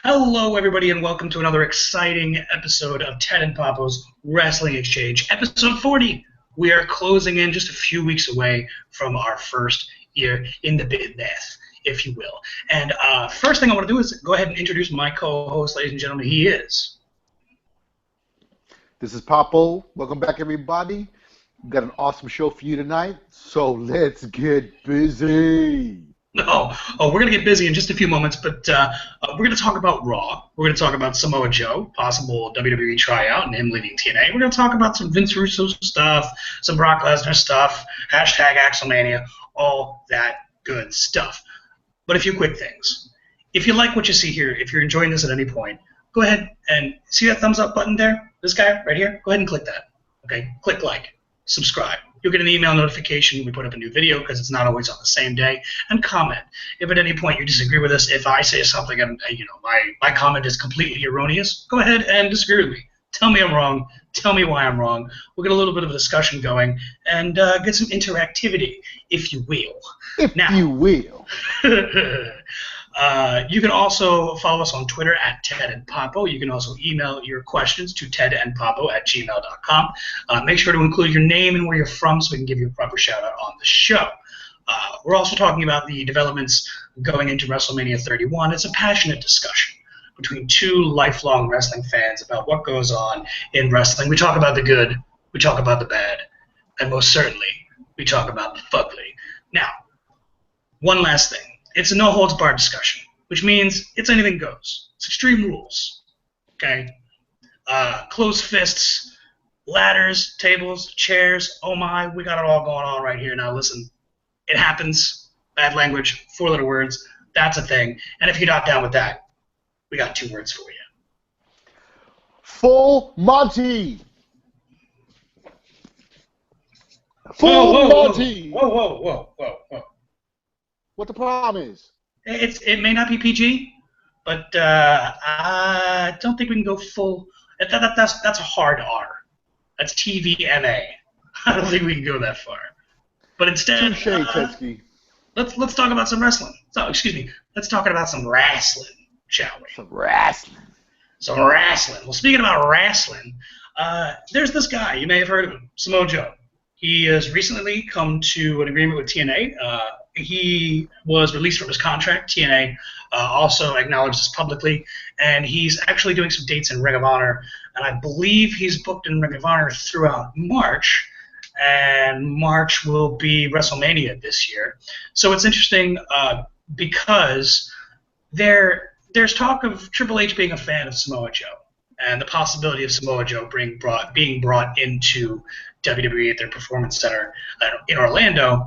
Hello, everybody, and welcome to another exciting episode of Ted and Papo's Wrestling Exchange, episode 40. We are closing in just a few weeks away from our first year in the business, if you will. And first thing I want to do is go ahead and introduce my co-host, ladies and gentlemen. He is. This is Papo. Welcome back, everybody. We've got an awesome show for you tonight, so let's get busy. We're going to get busy in just a few moments, but we're going to talk about Raw. We're going to talk about Samoa Joe, possible WWE tryout, and him leaving TNA. We're going to talk about some Vince Russo stuff, some Brock Lesnar stuff, hashtag Axelmania, all that good stuff. But a few quick things. If you like what you see here, if you're enjoying this at any point, go ahead and see that thumbs up button there? This guy right here? Go ahead and click that. Okay? Click like. Subscribe. You'll get an email notification when we put up a new video because it's not always on the same day. And comment. If at any point you disagree with us, if I say something and my comment is completely erroneous, go ahead and disagree with me. Tell me I'm wrong. Tell me why I'm wrong. We'll get a little bit of a discussion going and get some interactivity, if you will. If you will. You can also follow us on Twitter at TedandPapo. You can also email your questions to tedandpapo@gmail.com. Make sure to include your name and where you're from so we can give you a proper shout-out on the show. We're also talking about the developments going into WrestleMania 31. It's a passionate discussion between two lifelong wrestling fans about what goes on in wrestling. We talk about the good, we talk about the bad, and most certainly, we talk about the fugly. Now, one last thing. It's a no-holds-barred discussion, which means it's anything goes. It's extreme rules, okay? Closed fists, ladders, tables, chairs, oh my, we got it all going on right here. Now listen, it happens, bad language, four-letter words, that's a thing. And if you're not down with that, we got two words for you. Full Monty! Full Monty! Whoa. What the problem is? It may not be PG, but I don't think we can go full. That's a hard R. That's TVMA. I don't think we can go that far. But instead, Touche, Tetsky. Let's talk about some wrestling. So, excuse me. Let's talk about some wrestling, shall we? Some wrestling. Well, speaking about wrestling, there's this guy. You may have heard of him, Samoa Joe. He has recently come to an agreement with TNA. He was released from his contract. TNA also acknowledged this publicly, and he's actually doing some dates in Ring of Honor, and I believe he's booked in Ring of Honor throughout March, and March will be WrestleMania this year. So it's interesting because there's talk of Triple H being a fan of Samoa Joe, and the possibility of Samoa Joe being brought into WWE at their Performance Center in Orlando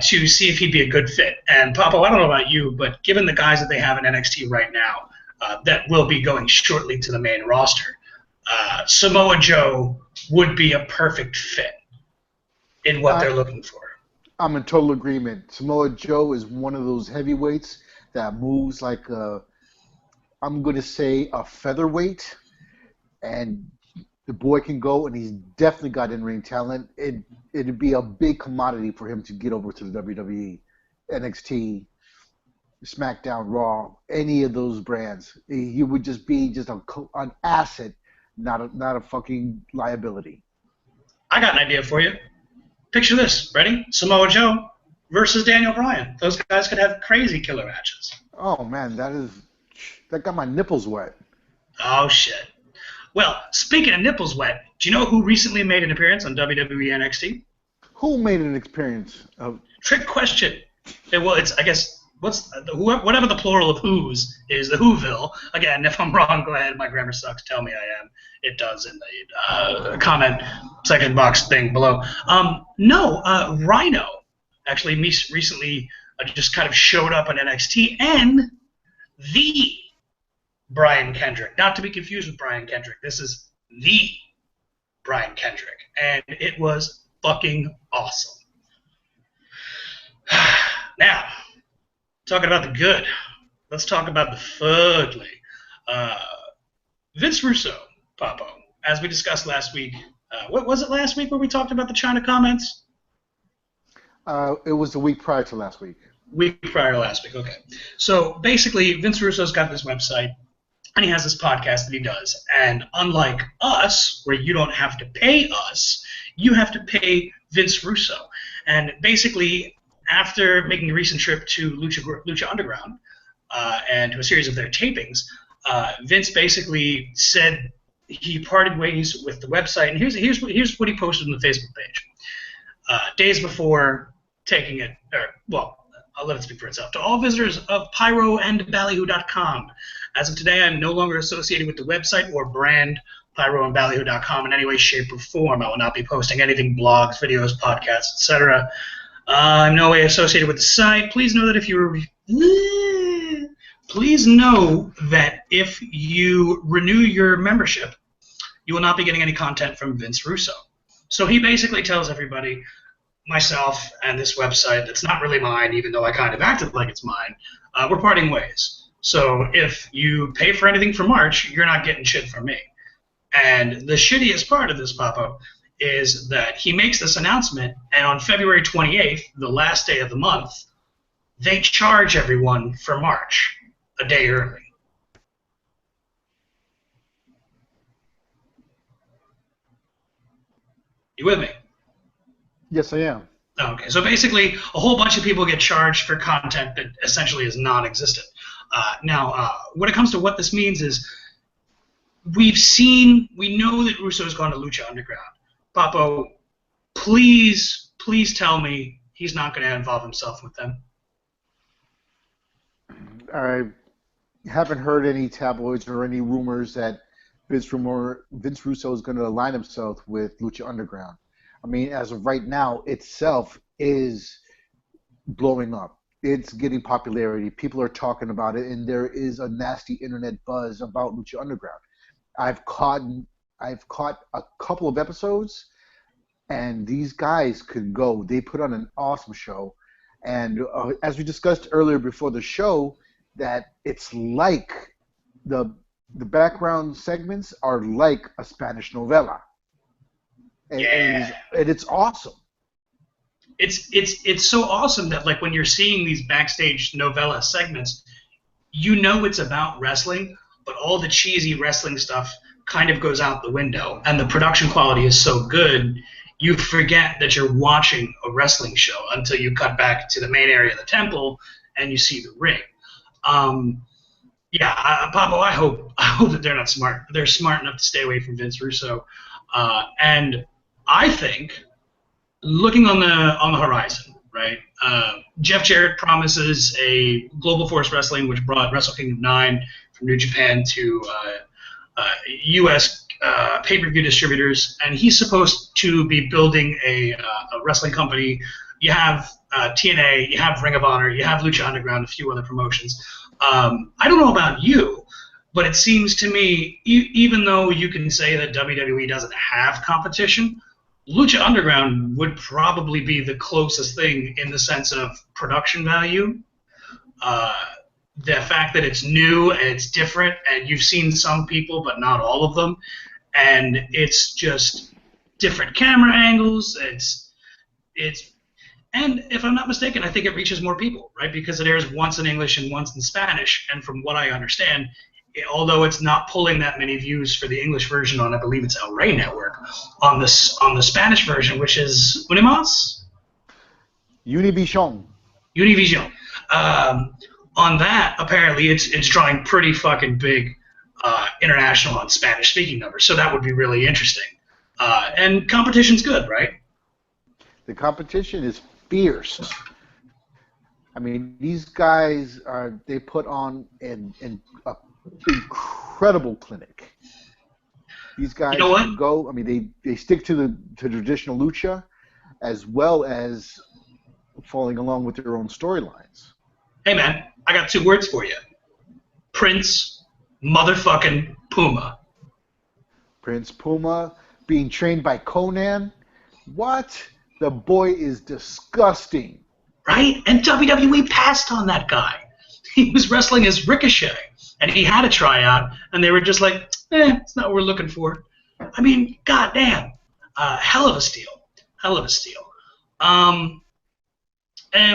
to see if he'd be a good fit. And, Papo, I don't know about you, but given the guys that they have in NXT right now that will be going shortly to the main roster, Samoa Joe would be a perfect fit in what they're looking for. I'm in total agreement. Samoa Joe is one of those heavyweights that moves like I'm going to say a featherweight, and the boy can go, and he's definitely got in-ring talent. It'd be a big commodity for him to get over to the WWE, NXT, SmackDown, Raw, any of those brands. He would just be an asset, not a fucking liability. I got an idea for you. Picture this. Ready? Samoa Joe versus Daniel Bryan. Those guys could have crazy killer matches. Oh, man, that got my nipples wet. Oh, shit. Well, speaking of nipples wet, do you know who recently made an appearance on WWE NXT? Who made an appearance? Trick question. Well, it's, I guess, whatever the plural of who's is the Whoville. Again, if I'm wrong, go ahead. My grammar sucks. Tell me I am. It does in the comment section box thing below. Rhino actually recently just kind of showed up on NXT, and the Brian Kendrick. Not to be confused with Brian Kendrick. This is the Brian Kendrick. And it was fucking awesome. Now, talking about the good, let's talk about the fugly. Vince Russo, Papo, as we discussed last week. What was it last week where we talked about the China comments? It was the week prior to last week. Week prior to last week, okay. So basically, Vince Russo's got this website. and he has this podcast that he does. And unlike us, where you don't have to pay us, you have to pay Vince Russo. And basically, after making a recent trip to Lucha Underground and to a series of their tapings, Vince basically said he parted ways with the website. And here's what he posted on the Facebook page. Days before taking it, I'll let it speak for itself. To all visitors of pyroandballyhoo.com, as of today, I'm no longer associated with the website or brand pyroandballyhoo.com in any way, shape, or form. I will not be posting anything, blogs, videos, podcasts, etc. I'm no way associated with the site. Please know that if you renew your membership, you will not be getting any content from Vince Russo. So he basically tells everybody, myself and this website that's not really mine, even though I kind of acted like it's mine, we're parting ways. So if you pay for anything for March, you're not getting shit from me. And the shittiest part of this, Papo, is that he makes this announcement, and on February 28th, the last day of the month, they charge everyone for March a day early. You with me? Yes, I am. Okay, so basically, a whole bunch of people get charged for content that essentially is non-existent. Now, when it comes to what this means is, we know that Russo's gone to Lucha Underground. Papo, please tell me he's not going to involve himself with them. I haven't heard any tabloids or any rumors that Vince Russo is going to align himself with Lucha Underground. I mean, as of right now, itself is blowing up. It's getting popularity. People are talking about it, and there is a nasty internet buzz about Lucha Underground. I've caught a couple of episodes, and these guys could go. They put on an awesome show, and as we discussed earlier before the show, that it's like the background segments are like a Spanish novela. And, Yeah. and it's awesome. It's so awesome that, like, when you're seeing these backstage novella segments, you know it's about wrestling, but all the cheesy wrestling stuff kind of goes out the window, and the production quality is so good, you forget that you're watching a wrestling show until you cut back to the main area of the temple and you see the ring. Pablo, I hope that they're not smart. They're smart enough to stay away from Vince Russo, and I think, looking on the horizon, right? Jeff Jarrett promises a Global Force Wrestling, which brought Wrestle Kingdom 9 from New Japan to U.S. pay-per-view distributors, and he's supposed to be building a wrestling company. You have TNA, you have Ring of Honor, you have Lucha Underground, a few other promotions. I don't know about you, but it seems to me, even though you can say that WWE doesn't have competition, Lucha Underground would probably be the closest thing in the sense of production value. The fact that it's new and it's different, and you've seen some people, but not all of them, and it's just different camera angles. And if I'm not mistaken, I think it reaches more people, right? Because it airs once in English and once in Spanish, and from what I understand, although it's not pulling that many views for the English version on, I believe it's El Rey Network, on the Spanish version, which is Unimas? Univision. Univision. On that, apparently, it's drawing pretty fucking big international and Spanish-speaking numbers, so that would be really interesting. And competition's good, right? The competition is fierce. I mean, these guys they put on an incredible clinic. These guys can go. I mean, they stick to traditional lucha, as well as following along with their own storylines. Hey man, I got 2 words for you: Prince motherfucking Puma. Prince Puma being trained by Conan. What? The boy is disgusting. Right? And WWE passed on that guy. He was wrestling as Ricochet, and he had a tryout, and they were just like, it's not what we're looking for. I mean, goddamn. Hell of a steal. Hell of a steal. And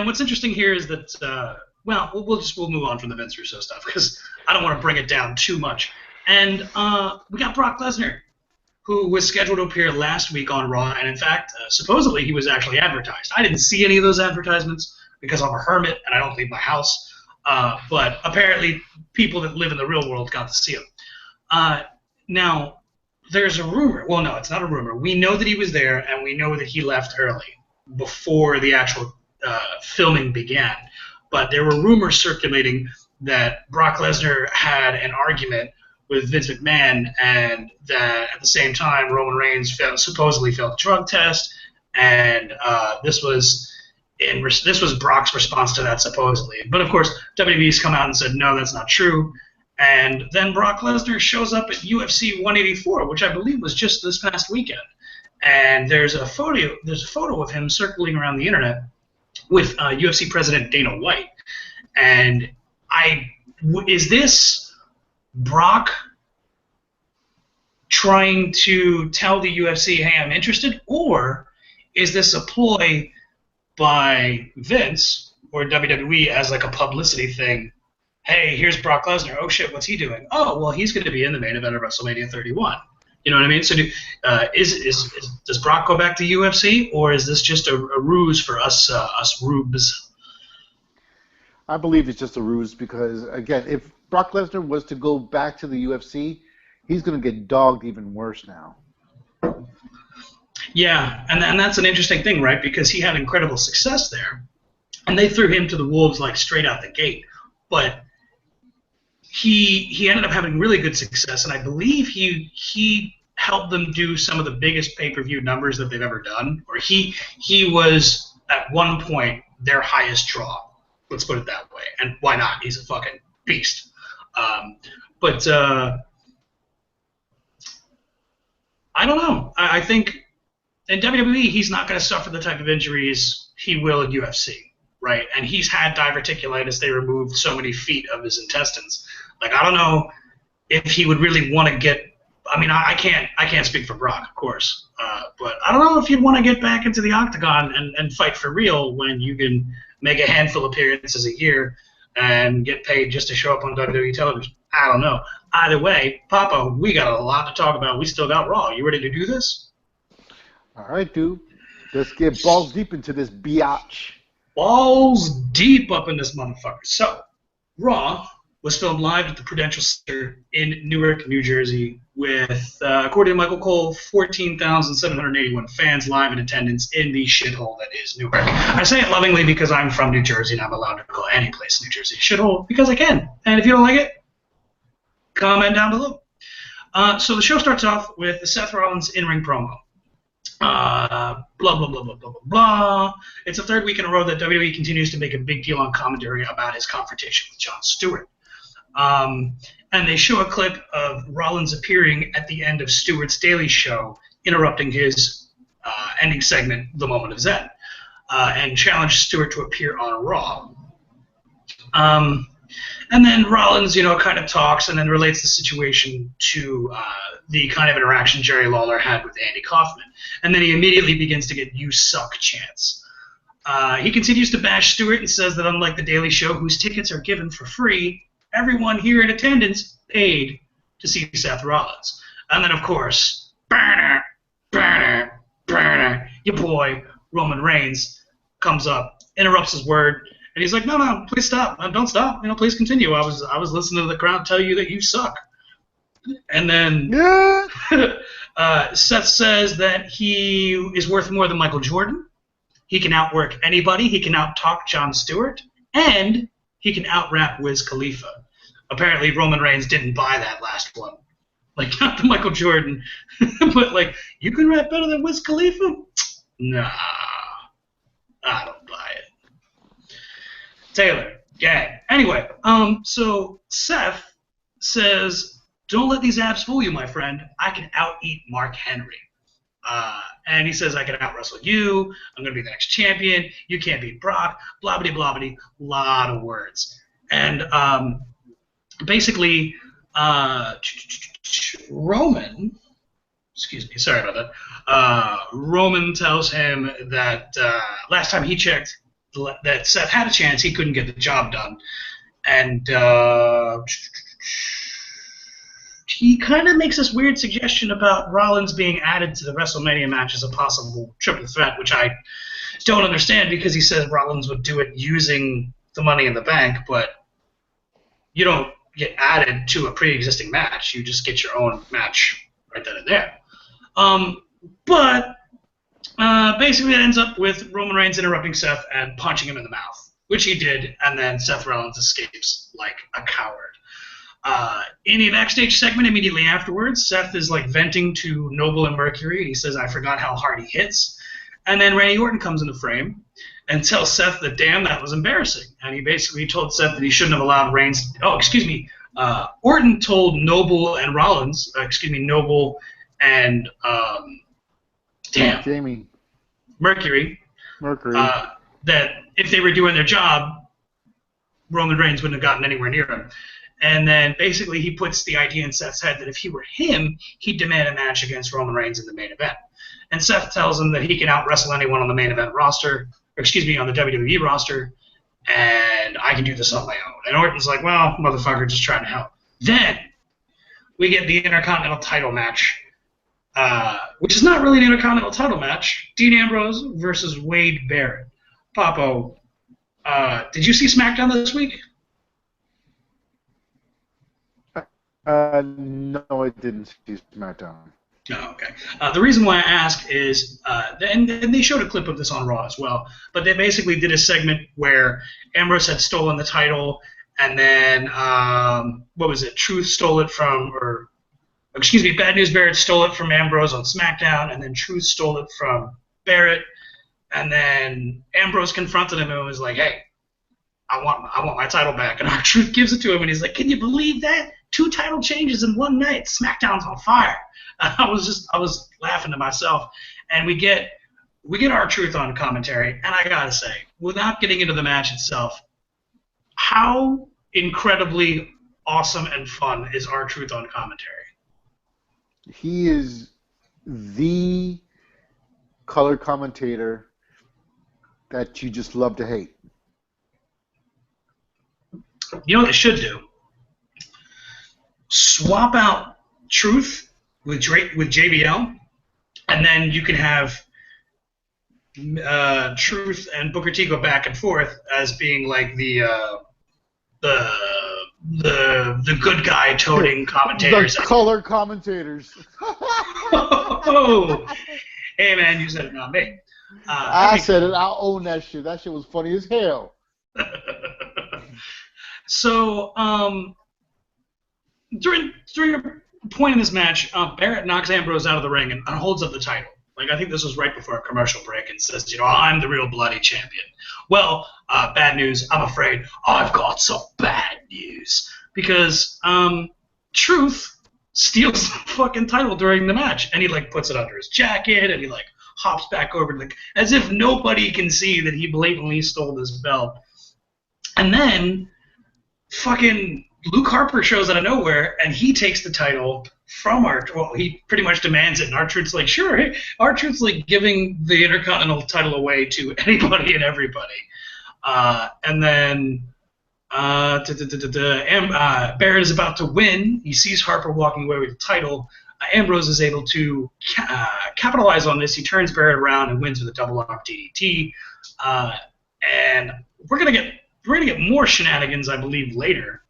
what's interesting here is that Well, we'll move on from the Vince Russo stuff because I don't want to bring it down too much. And we got Brock Lesnar, who was scheduled to appear last week on Raw, and in fact, supposedly he was actually advertised. I didn't see any of those advertisements because I'm a hermit and I don't leave my house. But apparently, people that live in the real world got to see him. Now, there's a rumor. Well, no, it's not a rumor. We know that he was there, and we know that he left early before the actual filming began. But there were rumors circulating that Brock Lesnar had an argument with Vince McMahon, and that at the same time Roman Reigns supposedly failed a drug test, and this was Brock's response to that supposedly. But of course, WWE's come out and said no, that's not true. And then Brock Lesnar shows up at UFC 184, which I believe was just this past weekend. And there's a photo of him circling around the internet with UFC President Dana White. And is this Brock trying to tell the UFC, hey, I'm interested? Or is this a ploy by Vince or WWE as like a publicity thing? Hey, here's Brock Lesnar. Oh, shit, what's he doing? Oh, well, he's going to be in the main event of WrestleMania 31. You know what I mean? So does Brock go back to UFC, or is this just a ruse for us rubes? I believe it's just a ruse because, again, if Brock Lesnar was to go back to the UFC, he's going to get dogged even worse now. Yeah, and that's an interesting thing, right? Because he had incredible success there, and they threw him to the wolves like straight out the gate. But he ended up having really good success, and I believe he helped them do some of the biggest pay-per-view numbers that they've ever done. Or he was at one point their highest draw. Let's put it that way. And why not? He's a fucking beast. But I don't know. I think in WWE he's not going to suffer the type of injuries he will in UFC, right? And he's had diverticulitis. They removed so many feet of his intestines. Like, I don't know if he would really want to get. I mean, I can't speak for Brock, of course, but I don't know if you'd want to get back into the octagon and fight for real when you can make a handful of appearances a year and get paid just to show up on WWE television. I don't know. Either way, Papo, we got a lot to talk about. We still got Raw. You ready to do this? All right, dude. Let's get balls deep into this biatch. Balls deep up in this motherfucker. So, Raw was filmed live at the Prudential Center in Newark, New Jersey, with, according to Michael Cole, 14,781 fans live in attendance in the shithole that is Newark. I say it lovingly because I'm from New Jersey and I'm allowed to call any place in New Jersey shithole because I can. And if you don't like it, comment down below. So the show starts off with the Seth Rollins in-ring promo. Blah, blah, blah, blah, blah, blah, blah. It's the third week in a row that WWE continues to make a big deal on commentary about his confrontation with Jon Stewart. And they show a clip of Rollins appearing at the end of Stewart's Daily Show, interrupting his ending segment, The Moment of Zen, and challenged Stewart to appear on Raw. And then Rollins, kind of talks and then relates the situation to the kind of interaction Jerry Lawler had with Andy Kaufman. And then he immediately begins to get "you suck" chants. He continues to bash Stewart and says that unlike The Daily Show, whose tickets are given for free, everyone here in attendance paid to see Seth Rollins. And then, of course, your boy Roman Reigns comes up, interrupts his word, and he's like, no, please stop. Don't stop. Please continue. I was listening to the crowd tell you that you suck. And then Seth says that he is worth more than Michael Jordan. He can outwork anybody. He can out-talk Jon Stewart. And he can out-rap Wiz Khalifa. Apparently, Roman Reigns didn't buy that last one. Like, not the Michael Jordan, but, like, you can rap better than Wiz Khalifa? Nah, I don't buy it. Taylor, gang. Anyway, so Seth says, don't let these abs fool you, my friend. I can out-eat Mark Henry. And he says, I can out-wrestle you. I'm going to be the next champion. You can't beat Brock. Blah-bitty-blah-bitty. Lot of words. And basically, Roman, excuse me, sorry about that. Roman tells him that last time he checked, that Seth had a chance, he couldn't get the job done, and he kind of makes this weird suggestion about Rollins being added to the WrestleMania match as a possible triple threat, which I don't understand because he says Rollins would do it using the Money in the Bank, but you don't get added to a pre-existing match. You just get your own match right then and there. But basically it ends up with Roman Reigns interrupting Seth and punching him in the mouth, which he did, and then Seth Rollins escapes like a coward. In a backstage segment immediately afterwards, Seth is like venting to Noble and Mercury, and he says, "I forgot how hard he hits." And then Randy Orton comes into frame and tells Seth that, damn, that was embarrassing. And he basically told Seth that he shouldn't have allowed Reigns. Orton told Noble and Rollins, Noble and Jamie. Mercury. That if they were doing their job, Roman Reigns wouldn't have gotten anywhere near him. And then basically he puts the idea in Seth's head that if he were him, he'd demand a match against Roman Reigns in the main event. And Seth tells him that he can out-wrestle anyone on the main event roster, on the WWE roster, and I can do this on my own. And Orton's like, well, motherfucker, just trying to help. Then we get the Intercontinental title match, which is not really an Intercontinental title match. Dean Ambrose versus Wade Barrett. Papo, did you see SmackDown this week? No, I didn't see SmackDown. Oh, okay. The reason why I ask is, and they showed a clip of this on Raw as well, but they basically did a segment where Ambrose had stolen the title, and then, Truth stole it from, Bad News Barrett stole it from Ambrose on SmackDown, and then Truth stole it from Barrett, and then Ambrose confronted him and was like, hey, I want my title back, and R-Truth gives it to him, and he's like, can you believe that? 2 title changes in one night. SmackDown's on fire. I was laughing to myself, and we get R-Truth on commentary, and I gotta say, without getting into the match itself, how incredibly awesome and fun is R-Truth on commentary? He is the color commentator that you just love to hate. You know what they should do? Swap out Truth with JBL, and then you can have Truth and Booker T go back and forth as being like the good guy toting commentators. The color commentators. Oh, hey man, you said it, not me. I said it. I'll own that shit. That shit was funny as hell. So, during a point in this match, Barrett knocks Ambrose out of the ring and holds up the title. Like, I think this was right before a commercial break, and says, I'm the real bloody champion. Well, bad news. I'm afraid I've got some bad news, because Truth steals the fucking title during the match, and he like puts it under his jacket, and he like hops back over to as if nobody can see that he blatantly stole this belt. And then fucking Luke Harper shows out of nowhere, and he takes the title from R-Truth. Well, he pretty much demands it, and R-Truth's like, sure. Hey, R-Truth's like giving the Intercontinental title away to anybody and everybody. And then Barrett is about to win. He sees Harper walking away with the title. Ambrose is able to capitalize on this. He turns Barrett around and wins with a double arm DDT. And we're gonna get more shenanigans, I believe, later.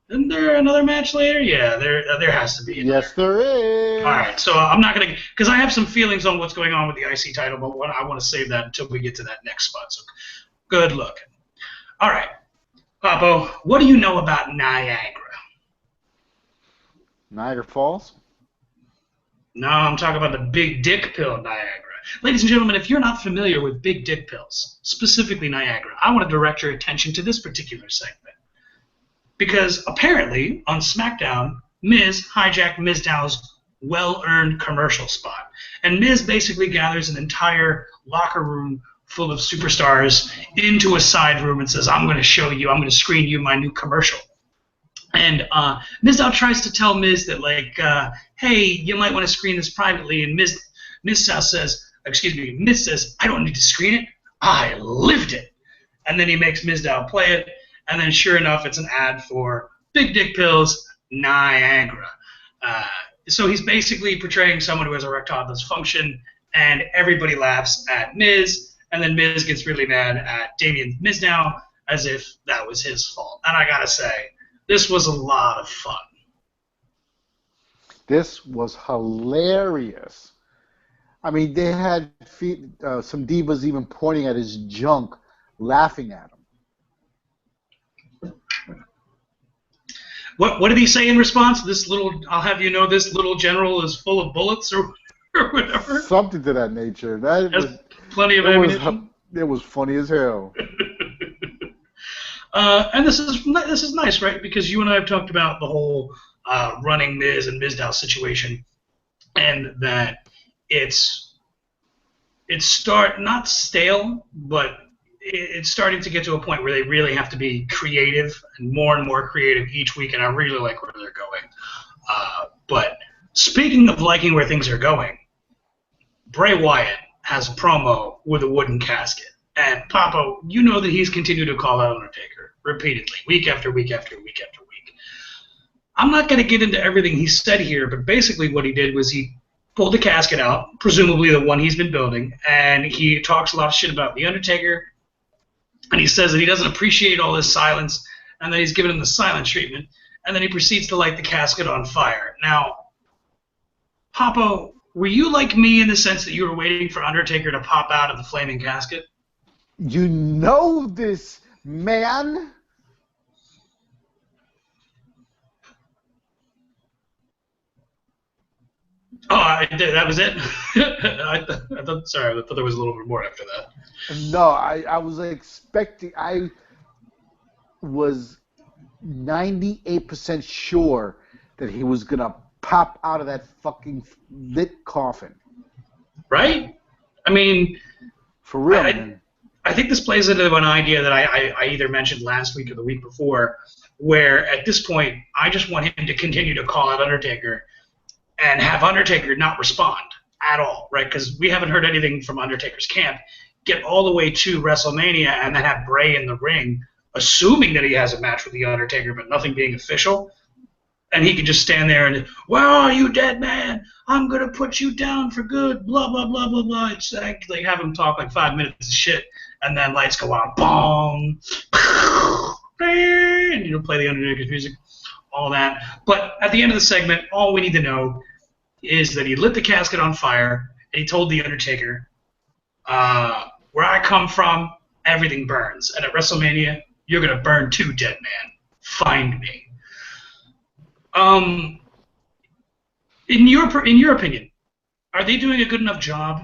Isn't there another match later? Yeah, there has to be. Yes, there is. All right, so I'm not gonna, because I have some feelings on what's going on with the IC title, but I want to save that until we get to that next spot. So, good look. All right, Papo, what do you know about Niagara? Niagara Falls? No, I'm talking about the big dick pill Niagara. Ladies and gentlemen, if you're not familiar with big dick pills, specifically Niagara, I want to direct your attention to this particular segment. Because apparently, on SmackDown, Miz hijacked Miztow's well-earned commercial spot. And Miz basically gathers an entire locker room full of superstars into a side room and says, I'm going to screen you my new commercial. And Miztow tries to tell Miz that, like, hey, you might want to screen this privately. And Miz says, I don't need to screen it. I lived it. and then he makes Mizdow play it, and then sure enough, it's an ad for Big Dick Pills Niagara. Uh, so he's basically portraying someone who has erectile dysfunction, and everybody laughs at Miz, and then Miz gets really mad at Damien Mizdow as if that was his fault. And I gotta say, this was a lot of fun. This was hilarious. I mean, they had some divas even pointing at his junk, laughing at him. What did he say in response? I'll have you know, this little general is full of bullets, or whatever. Something to that nature. Plenty of ammunition. It was funny as hell. And this is nice, right? Because you and I have talked about the whole running Miz and Mizdow situation, and that it's not stale, but it's starting to get to a point where they really have to be creative and more creative each week, and I really like where they're going. But speaking of liking where things are going, Bray Wyatt has a promo with a wooden casket. And Papo, you know that he's continued to call out Undertaker repeatedly, week after week after week after week. I'm not going to get into everything he said here, but basically what he did was he pulled the casket out, presumably the one he's been building, and he talks a lot of shit about The Undertaker, and he says that he doesn't appreciate all this silence, and that he's given him the silent treatment, and then he proceeds to light the casket on fire. Now, Papo, were you like me in the sense that you were waiting for Undertaker to pop out of the flaming casket? You know this, man. Oh, I did. That was it? I thought there was a little bit more after that. No, I was expecting. I was 98% sure that he was gonna pop out of that fucking lit coffin. Right? I mean, for real, man. I think this plays into an idea that I either mentioned last week or the week before, where at this point I just want him to continue to call out Undertaker and have Undertaker not respond at all, right? Because we haven't heard anything from Undertaker's camp. Get all the way to WrestleMania and then have Bray in the ring, assuming that he has a match with The Undertaker, but nothing being official. And he can just stand there and, where are you, dead man? I'm going to put you down for good, blah, blah, blah, blah, blah. It's like they have him talk like 5 minutes of shit, and then lights go out, bong, and play The Undertaker's music, all that. But at the end of the segment, all we need to know is that he lit the casket on fire, and he told The Undertaker, where I come from, everything burns. And at WrestleMania, you're going to burn too, dead man. Find me. In your opinion, are they doing a good enough job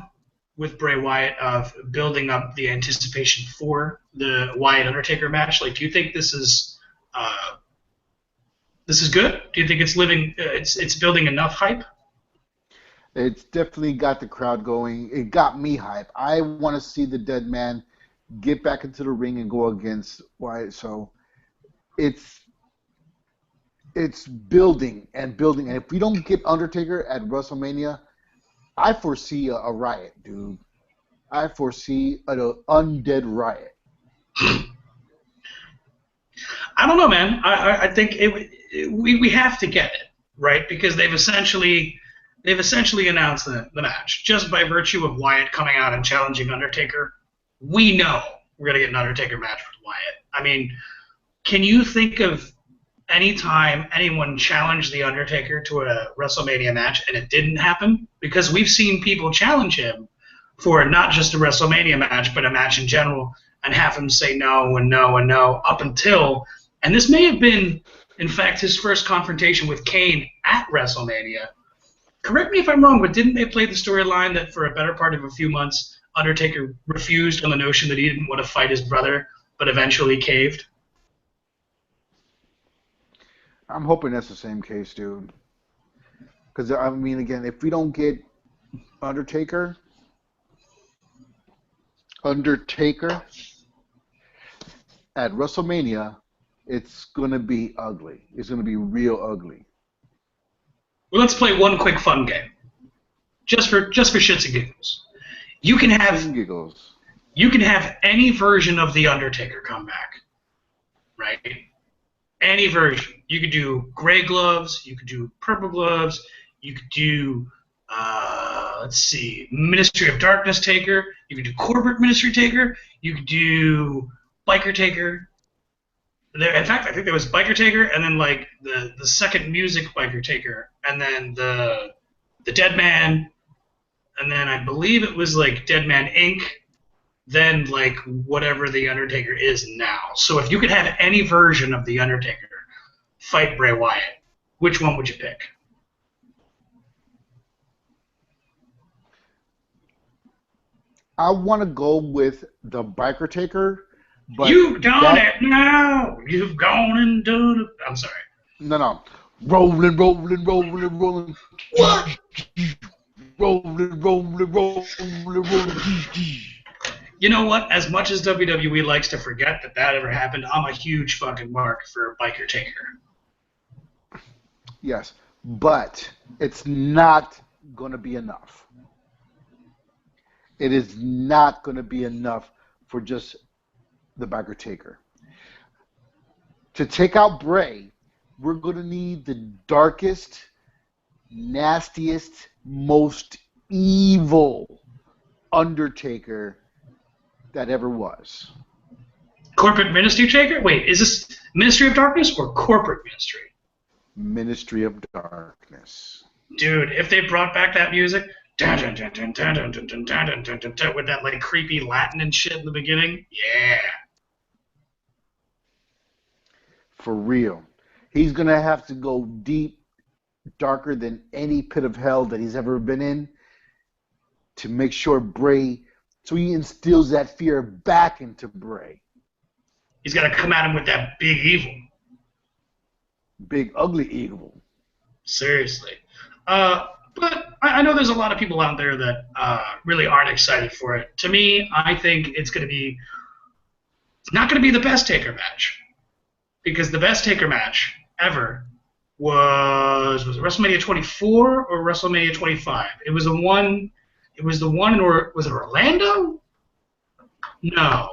with Bray Wyatt of building up the anticipation for the Wyatt-Undertaker match? Like, do you think this is good? Do you think it's building enough hype? It's definitely got the crowd going. It got me hype. I want to see the dead man get back into the ring and go against Wyatt. So it's building and building. And if we don't get Undertaker at WrestleMania, I foresee a riot, dude. I foresee an undead riot. I don't know, man. I think we have to get it, right? Because they've essentially announced the match. Just by virtue of Wyatt coming out and challenging Undertaker, we know we're going to get an Undertaker match with Wyatt. I mean, can you think of any time anyone challenged The Undertaker to a WrestleMania match and it didn't happen? Because we've seen people challenge him for not just a WrestleMania match, but a match in general, and have him say no and no and no up until, and this may have been, in fact, his first confrontation with Kane at WrestleMania. Correct me if I'm wrong, but didn't they play the storyline that for a better part of a few months, Undertaker refused on the notion that he didn't want to fight his brother, but eventually caved? I'm hoping that's the same case, dude. Because, I mean, again, if we don't get Undertaker at WrestleMania, it's going to be ugly. It's going to be real ugly. Well, let's play one quick fun game. Just for shits and giggles. You can have You can have any version of The Undertaker come back, right? Any version. You could do gray gloves. You could do purple gloves. You could do, let's see, Ministry of Darkness Taker. You could do Corporate Ministry Taker. You could do Biker Taker. In fact, I think there was Biker Taker, and then like the second music Biker Taker, and then the Dead Man, and then I believe it was like Dead Man Inc., then like whatever The Undertaker is now. So if you could have any version of The Undertaker fight Bray Wyatt, which one would you pick? I want to go with the Biker Taker, but You've done it now. You've gone and done it. I'm sorry. No. Rolling, rolling, rolling, rolling. What? Rolling, rolling, rolling, rolling. You know what? As much as WWE likes to forget that ever happened, I'm a huge fucking mark for Biker Taker. Yes, but it's not going to be enough. It is not going to be enough for just the Biker Taker. To take out Bray, we're going to need the darkest, nastiest, most evil Undertaker that ever was. Corporate Ministry Taker? Wait, is this Ministry of Darkness or Corporate Ministry? Ministry of Darkness. Dude, if they brought back that music, with that like creepy Latin and shit in the beginning, yeah. For real. He's going to have to go deep, darker than any pit of hell that he's ever been in to make sure Bray, so he instills that fear back into Bray. He's got to come at him with that big evil. Big, ugly evil. Seriously. But I know there's a lot of people out there that really aren't excited for it. To me, I think it's not going to be the best Taker match. Because the best Taker match ever was it WrestleMania 24 or WrestleMania 25? It was the one was it Orlando? No.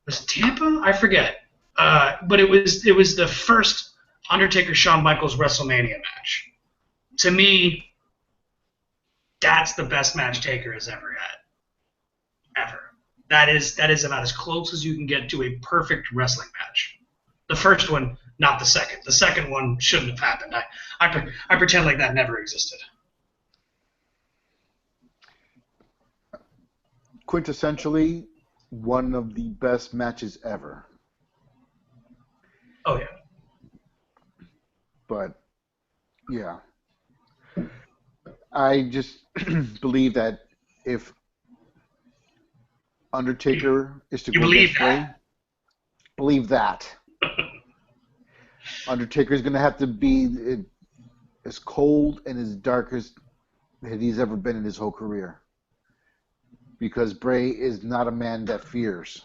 Was it Tampa? I forget. But it was the first Undertaker Shawn Michaels WrestleMania match. To me, that's the best match Taker has ever had. Ever. That is about as close as you can get to a perfect wrestling match. The first one, not the second. The second one shouldn't have happened. I pretend like that never existed. Quintessentially, one of the best matches ever. Oh, yeah. But, yeah. I just believe that if Undertaker is to go against Bray, believe that. Undertaker is going to have to be as cold and as dark as he's ever been in his whole career. Because Bray is not a man that fears.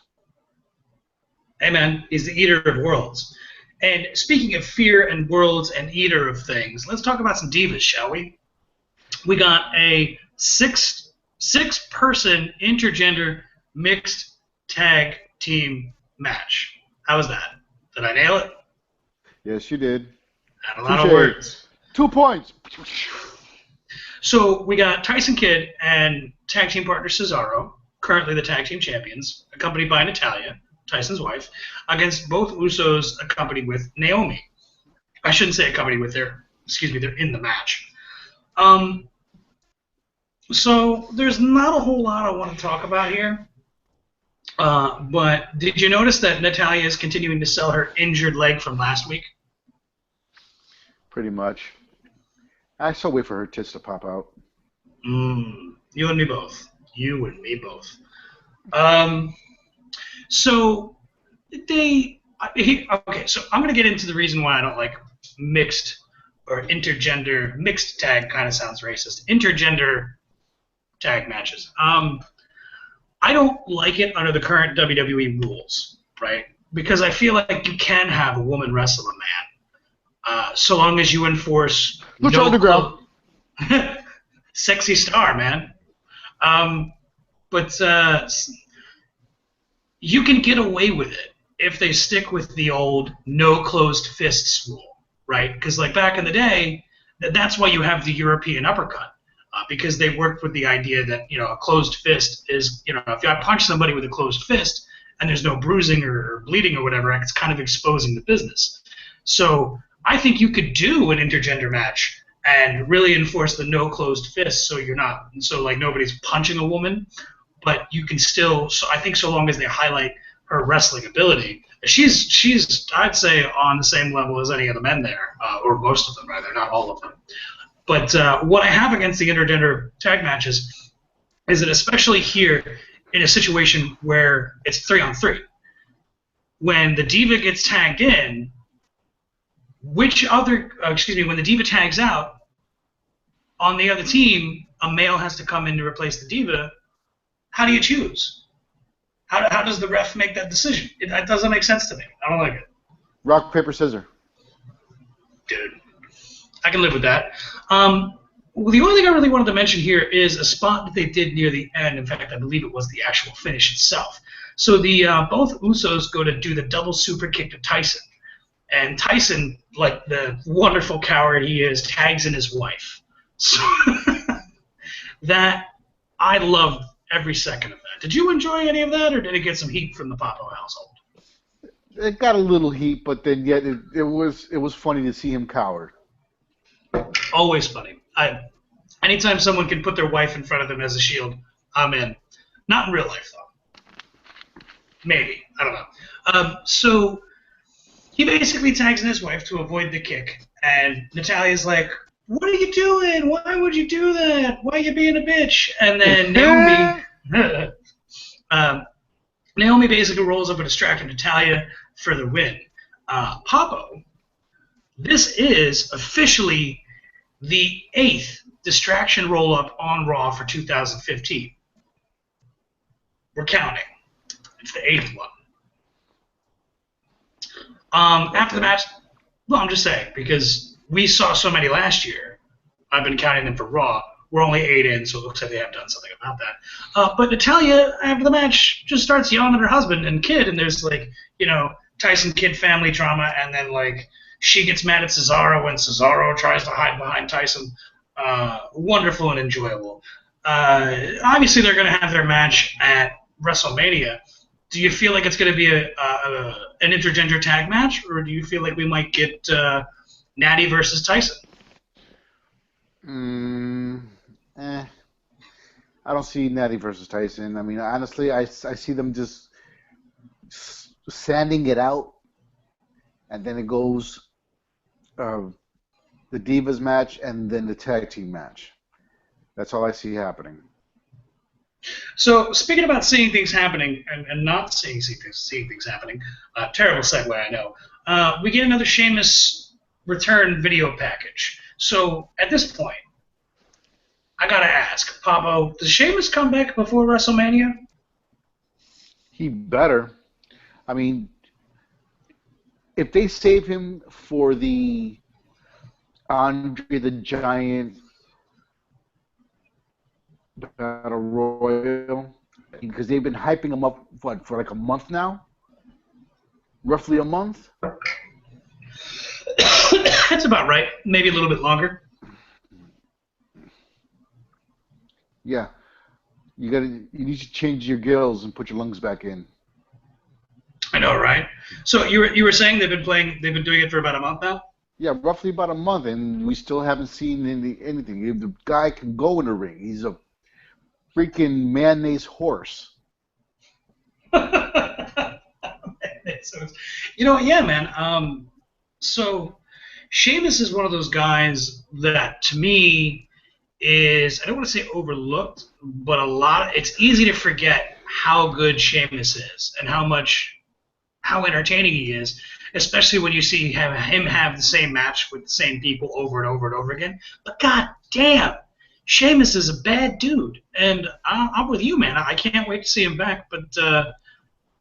Hey, man, he's the eater of worlds. And speaking of fear and worlds and eater of things, let's talk about some divas, shall we? We got a six-person intergender mixed tag team match. How was that? Did I nail it? Yes, you did. Had a lot of words. 2 points. So we got Tyson Kidd and tag team partner Cesaro, currently the tag team champions, accompanied by Natalya, Tyson's wife, against both Usos accompanied with Naomi. I shouldn't say accompanied with, they're in the match. So there's not a whole lot I want to talk about here. But did you notice that Natalya is continuing to sell her injured leg from last week? Pretty much. I still wait for her tits to pop out. You and me both. You and me both. So okay, so I'm going to get into the reason why I don't like mixed or intergender, mixed tag kind of sounds racist, intergender tag matches. I don't like it under the current WWE rules, right? Because I feel like you can have a woman wrestle a man, so long as you enforce Lucha Underground. Sexy star, man. But you can get away with it if they stick with the old no closed fists rule, right? Because like back in the day, that's why you have the European uppercut, because they worked with the idea that a closed fist is if I punch somebody with a closed fist and there's no bruising or bleeding or whatever, it's kind of exposing the business. So I think you could do an intergender match and really enforce the no closed fist, so like nobody's punching a woman, but you can still. So I think so long as they highlight her wrestling ability, she's I'd say on the same level as any of the men there, or most of them rather, not all of them. But what I have against the intergender tag matches is that especially here in a situation where it's 3-on-3, when the diva gets tagged in, when the diva tags out, on the other team, a male has to come in to replace the diva. How do you choose? How does the ref make that decision? That doesn't make sense to me. I don't like it. Rock, paper, scissors. Dude, I can live with that. Well, the only thing I really wanted to mention here is a spot that they did near the end. In fact, I believe it was the actual finish itself. So the both Usos go to do the double super kick to Tyson. And Tyson, like the wonderful coward he is, tags in his wife. So that, I loved every second of that. Did you enjoy any of that, or did it get some heat from the Papo household? It got a little heat, but then yet it was funny to see him coward. Always funny. Anytime someone can put their wife in front of them as a shield, I'm in. Not in real life, though. Maybe. I don't know. So he basically tags in his wife to avoid the kick, and Natalia's like, "What are you doing? Why would you do that? Why are you being a bitch?" And then Naomi basically rolls up and distracts Natalia for the win. Papo, this is officially the 8th distraction roll-up on Raw for 2015. We're counting. It's the 8th one. After the match, well, I'm just saying, because we saw so many last year. I've been counting them for Raw. We're only 8 in, so it looks like they have done something about that. But Natalia, after the match, just starts yelling at her husband and kid, and there's Tyson Kidd family drama, and then she gets mad at Cesaro when Cesaro tries to hide behind Tyson. Wonderful and enjoyable. Obviously, they're going to have their match at WrestleMania. Do you feel like it's going to be an intergender tag match, or do you feel like we might get Natty versus Tyson? I don't see Natty versus Tyson. I mean, honestly, I see them just sanding it out, and then it goes the Divas match and then the tag team match. That's all I see happening. So, speaking about seeing things happening and not seeing things happening, terrible segue, I know. We get another Sheamus return video package. So, at this point, I gotta ask, Papo, does Sheamus come back before WrestleMania? He better. I mean, if they save him for the Andre the Giant Battle Royal, because they've been hyping him up for like a month now, roughly a month. That's about right. Maybe a little bit longer. Yeah, you need to change your gills and put your lungs back in. I know, right? So you were saying they've been doing it for about a month now? Yeah, roughly about a month, and we still haven't seen anything. The guy can go in the ring. He's a freaking mayonnaise horse. Yeah, man. So Sheamus is one of those guys that, to me, is, I don't want to say overlooked, but it's easy to forget how good Sheamus is and how entertaining he is, especially when you see him have the same match with the same people over and over and over again. But god damn, Sheamus is a bad dude, and I'm with you, man. I can't wait to see him back. But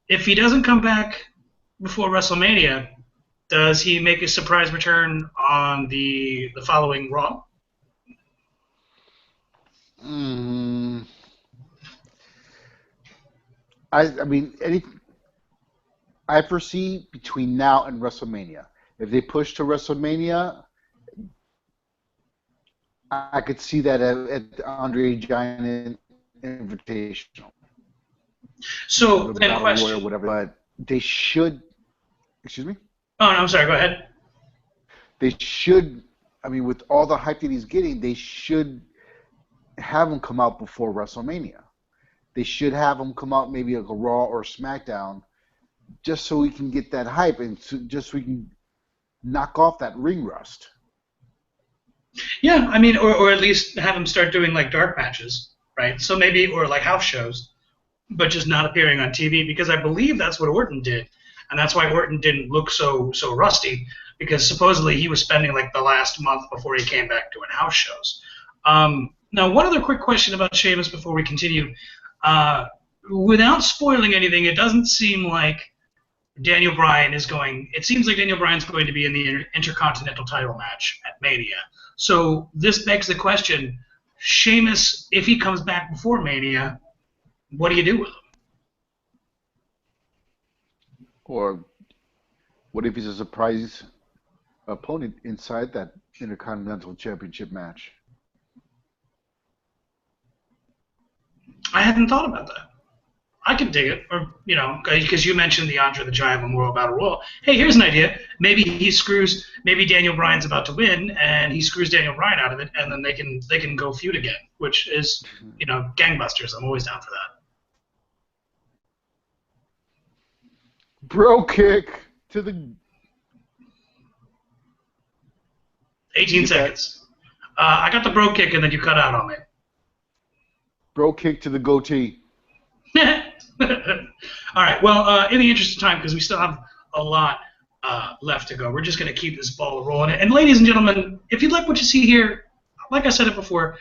if he doesn't come back before WrestleMania, does he make a surprise return on the following Raw? I mean, I foresee between now and WrestleMania. If they push to WrestleMania, I could see that at the Andre Giant Invitational or So the then, Battle Royal, question. whatever. But they should. Excuse me. Oh no, I'm sorry. Go ahead. They should. I mean, with all the hype that he's getting, they should have him come out before WrestleMania. They should have him come out maybe like a Raw or SmackDown, just so we can get that hype and just so we can knock off that ring rust. Yeah, I mean, or at least have him start doing like dark matches, right? So maybe, or like house shows, but just not appearing on TV because I believe that's what Orton did, and that's why Orton didn't look so rusty because supposedly he was spending like the last month before he came back doing house shows. Now, one other quick question about Sheamus before we continue. Uh, Without spoiling anything, it doesn't seem like Daniel Bryan is going. It seems like Daniel Bryan's going to be in the Intercontinental title match at Mania. So this begs the question: Sheamus, if he comes back before Mania, what do you do with him? Or what if he's a surprise opponent inside that Intercontinental Championship match? I hadn't thought about that. I could dig it, or because you mentioned the Andre the Giant Memorial Battle Royal. Hey, here's an idea. Maybe he screws. Maybe Daniel Bryan's about to win, and he screws Daniel Bryan out of it, and then they can go feud again, which is gangbusters. I'm always down for that. Bro kick to the. 18 Get that seconds. I got the bro kick, and then you cut out on me. bro kick to the goatee. All right. Well, in the interest of time, because we still have a lot left to go, we're just going to keep this ball rolling. And ladies and gentlemen, if you like what you see here, like I said it before,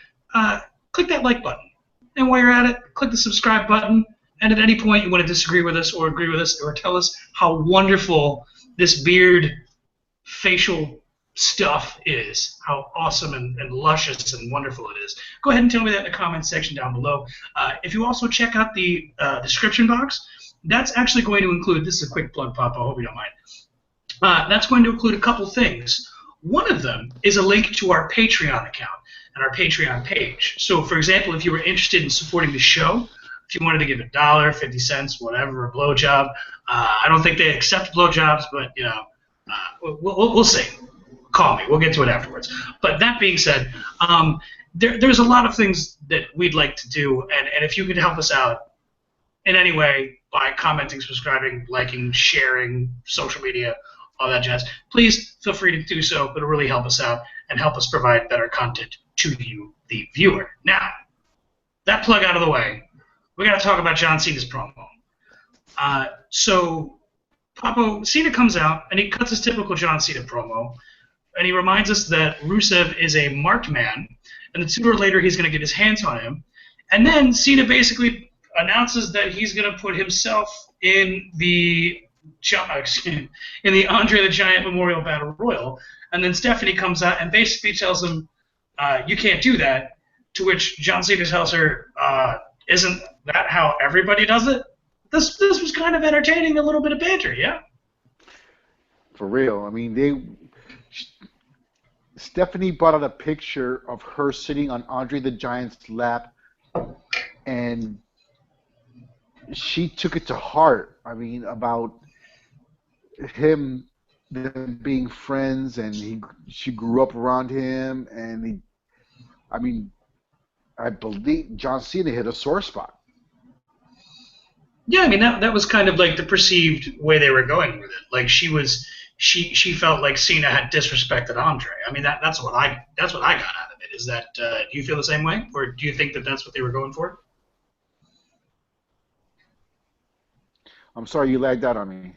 click that like button. And while you're at it, click the subscribe button. And at any point you want to disagree with us or agree with us or tell us how wonderful this beard facial stuff is, how awesome and luscious and wonderful it is. Go ahead and tell me that in the comments section down below. If you also check out the description box, that's actually going to include, this is a quick plug, Papa, I hope you don't mind. That's going to include a couple things. One of them is a link to our Patreon account and our Patreon page. So, for example, if you were interested in supporting the show, if you wanted to give $1, 50 cents, whatever, a blowjob, I don't think they accept blowjobs, but, we'll see. Call me. We'll get to it afterwards. But that being said, there's a lot of things that we'd like to do, and if you could help us out in any way by commenting, subscribing, liking, sharing, social media, all that jazz, please feel free to do so. It'll really help us out and help us provide better content to you, the viewer. Now, that plug out of the way, we got to talk about John Cena's promo. So, Papo, Cena comes out, and he cuts his typical John Cena promo, and he reminds us that Rusev is a marked man, and that sooner or later he's going to get his hands on him. And then Cena basically announces that he's going to put himself in the Andre the Giant Memorial Battle Royal. And then Stephanie comes out and basically tells him, you can't do that, to which John Cena tells her, isn't that how everybody does it? This was kind of entertaining, a little bit of banter, yeah? For real. I mean, Stephanie brought out a picture of her sitting on Andre the Giant's lap, and she took it to heart. I mean, about them being friends, and she grew up around him, and I believe John Cena hit a sore spot. Yeah, I mean that was kind of like the perceived way they were going with it. Like she felt like Cena had disrespected Andre. I mean that's what I got out of it. Is that do you feel the same way, or do you think that that's what they were going for? I'm sorry you lagged out on me.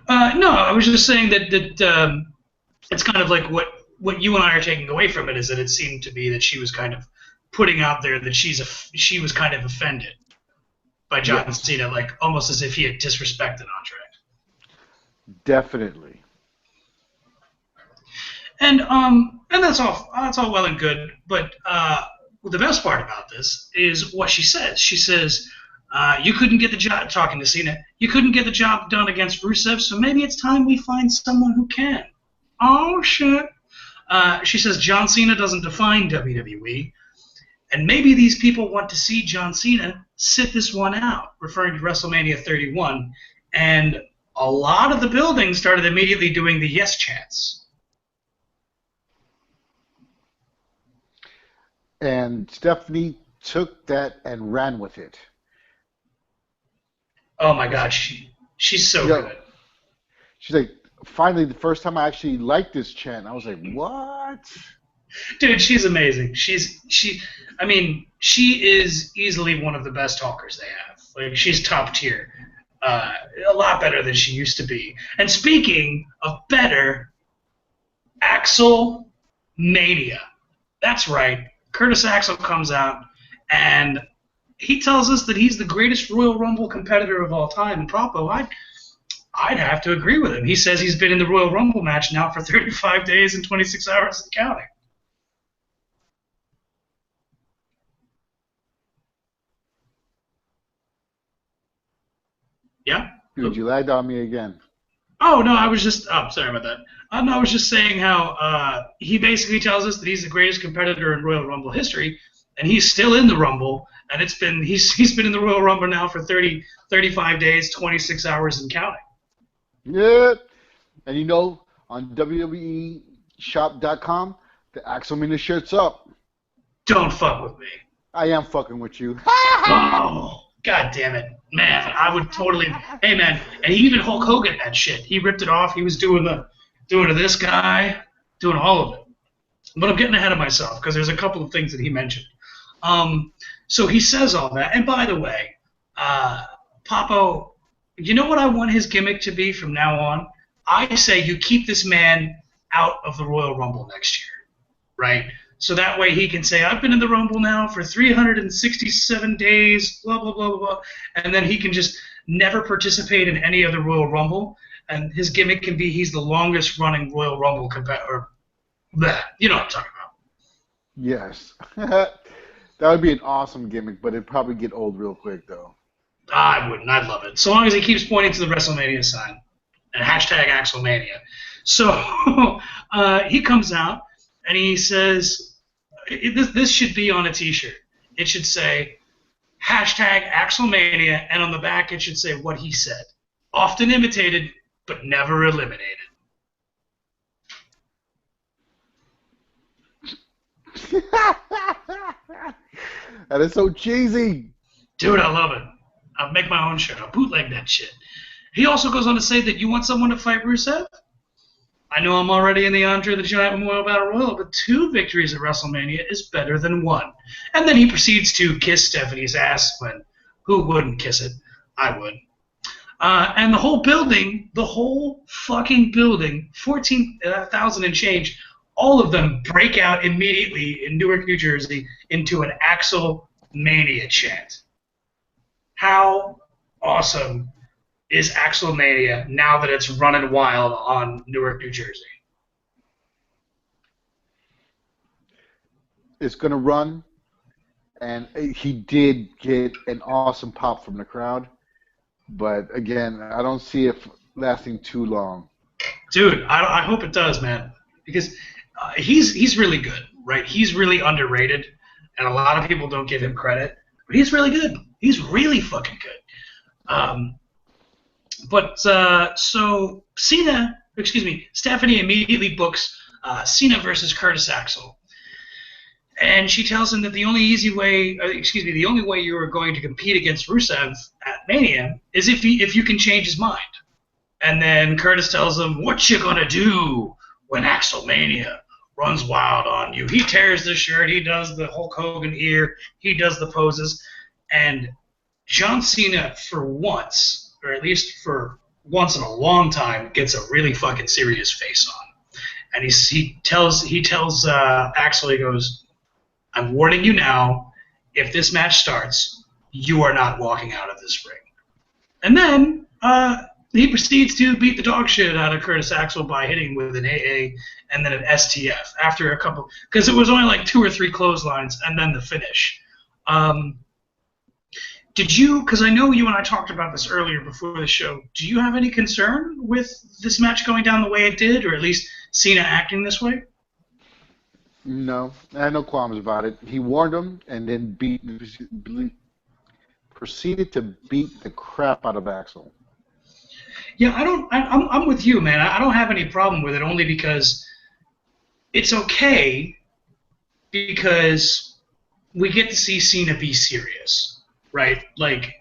No, I was just saying that it's kind of like what you and I are taking away from it is that it seemed to be that she was kind of putting out there that she was kind of offended by John Cena, like almost as if he had disrespected Andre. Definitely. And that's all well and good, but the best part about this is what she says. She says, You couldn't get the job, talking to Cena, you couldn't get the job done against Rusev, so maybe it's time we find someone who can. Oh, shit. She says John Cena doesn't define WWE, and maybe these people want to see John Cena sit this one out, referring to WrestleMania 31, and a lot of the building started immediately doing the yes chants. And Stephanie took that and ran with it. Oh my God, she's so good. She's like, finally, the first time I actually liked this chant. I was like, what? Dude, she's amazing. She is easily one of the best talkers they have. Like, she's top tier. A lot better than she used to be. And speaking of better, Axel Mania. That's right. Curtis Axel comes out, and he tells us that he's the greatest Royal Rumble competitor of all time. And Papo, I'd have to agree with him. He says he's been in the Royal Rumble match now for 35 days and 26 hours and counting. Yeah? Dude, you lagged on me again. Oh, no, I was just... Oh, sorry about that. No, I was just saying how he basically tells us that he's the greatest competitor in Royal Rumble history, and he's still in the Rumble, and he's been in the Royal Rumble now for 35 days, 26 hours, and counting. Yeah. And you know, on WWEshop.com, the Axel Mania shirt's up. Don't fuck with me. I am fucking with you. Oh, God damn it. Man, I would totally... Hey, man, and he even Hulk Hogan that shit. He ripped it off. He was doing to this guy, doing all of it. But I'm getting ahead of myself because there's a couple of things that he mentioned. So he says all that. And by the way, Papo, you know what I want his gimmick to be from now on? I say you keep this man out of the Royal Rumble next year, right? So that way he can say, I've been in the Rumble now for 367 days, blah, blah, blah, blah, blah. And then he can just never participate in any other Royal Rumble. And his gimmick can be he's the longest running Royal Rumble competitor. You know what I'm talking about. Yes. That would be an awesome gimmick, but it'd probably get old real quick, though. I wouldn't. I'd love it. So long as he keeps pointing to the WrestleMania sign. And hashtag AxelMania. So he comes out and he says, this should be on a t-shirt. It should say, hashtag AxelMania, and on the back it should say what he said. Often imitated, but never eliminated. That is so cheesy. Dude, I love it. I'll make my own shirt. I'll bootleg that shit. He also goes on to say that you want someone to fight Rusev? I know I'm already in the Andre the Giant Memorial Battle Royal, but 2 victories at WrestleMania is better than 1. And then he proceeds to kiss Stephanie's ass when who wouldn't kiss it? I would. And the whole fucking building, 14,000 and change, all of them break out immediately in Newark, New Jersey into an Axel Mania chant. How awesome is Axel Mania now that it's running wild on Newark, New Jersey? It's going to run, and he did get an awesome pop from the crowd. But, again, I don't see it lasting too long. Dude, I hope it does, man. Because he's really good, right? He's really underrated, and a lot of people don't give him credit. But he's really good. He's really fucking good. So Stephanie immediately books Cena versus Curtis Axel. And she tells him that the only way you are going to compete against Rusev at Mania is if you can change his mind. And then Curtis tells him, what you gonna do when Axel Mania runs wild on you? He tears the shirt, he does the Hulk Hogan ear, he does the poses, and John Cena, for once, or at least for once in a long time, gets a really fucking serious face on. And he tells Axel, he goes, I'm warning you now, if this match starts, you are not walking out of this ring. And then he proceeds to beat the dog shit out of Curtis Axel by hitting with an AA and then an STF after a couple, because it was only like 2 or 3 clotheslines and then the finish. Did you? Because I know you and I talked about this earlier before the show. Do you have any concern with this match going down the way it did, or at least Cena acting this way? No, I had no qualms about it. He warned him and then proceeded to beat the crap out of Axel. Yeah, I don't. I'm with you, man. I don't have any problem with it, only because it's okay because we get to see Cena be serious, right? Like,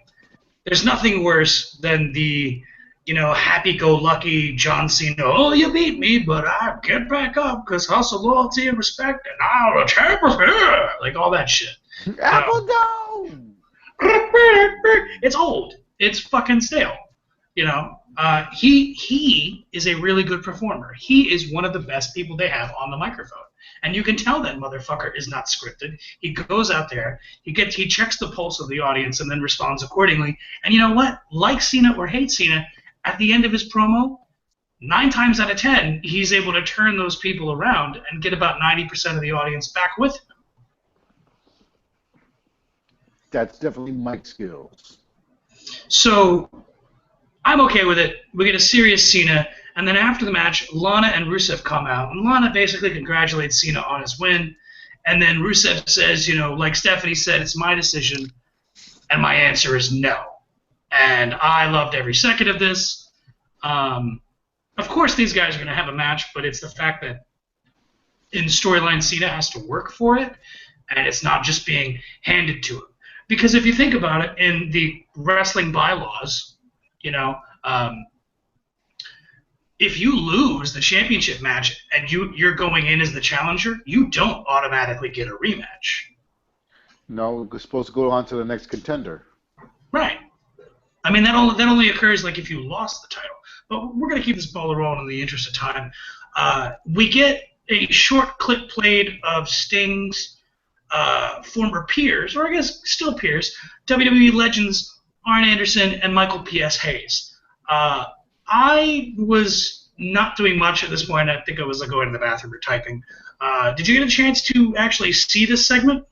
there's nothing worse than the, happy-go-lucky John Cena. Oh, you beat me, but I get back up because hustle, loyalty, and respect, and I'll champ of here. Like all that shit. Apple Dome! It's old. It's fucking stale. He is a really good performer. He is one of the best people they have on the microphone. And you can tell that motherfucker is not scripted. He goes out there, he checks the pulse of the audience and then responds accordingly. And you know what? Like Cena or hate Cena, at the end of his promo, 9 times out of 10, he's able to turn those people around and get about 90% of the audience back with him. That's definitely Mike's skills. So I'm okay with it. We get a serious Cena. And then after the match, Lana and Rusev come out. And Lana basically congratulates Cena on his win. And then Rusev says, like Stephanie said, it's my decision. And my answer is no. And I loved every second of this. Of course, these guys are going to have a match, but it's the fact that in storyline, Cena has to work for it. And it's not just being handed to him. Because if you think about it, in the wrestling bylaws, if you lose the championship match and you're going in as the challenger, you don't automatically get a rematch. No, you're supposed to go on to the next contender. Right. I mean, that only occurs like if you lost the title. But we're going to keep this ball rolling in the interest of time. We get a short clip played of Sting's former peers, or I guess still peers, WWE legends Arn Anderson and Michael P.S. Hayes. I was not doing much at this point. I think I was going to the bathroom or typing. Did you get a chance to actually see this segment?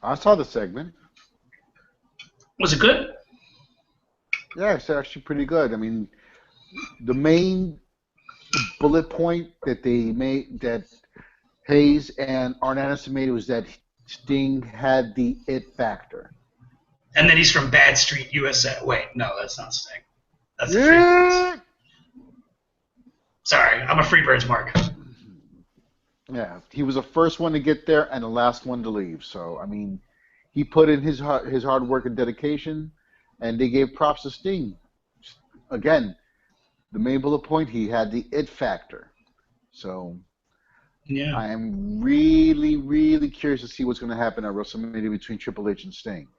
I saw the segment. Was it good? Yeah, it's actually pretty good. I mean, the main bullet point that they made, that Hayes and Arn Anderson made, was that Sting had the it factor. And then he's from Bad Street, USA. Wait, no, that's not Sting. That's the Freebirds. Sorry, I'm a Freebirds mark. Yeah, he was the first one to get there and the last one to leave. So, I mean, he put in his hard work and dedication, and they gave props to Sting. Again, the main bullet point, he had the it factor. So, yeah, I am really, really curious to see what's going to happen at WrestleMania between Triple H and Sting.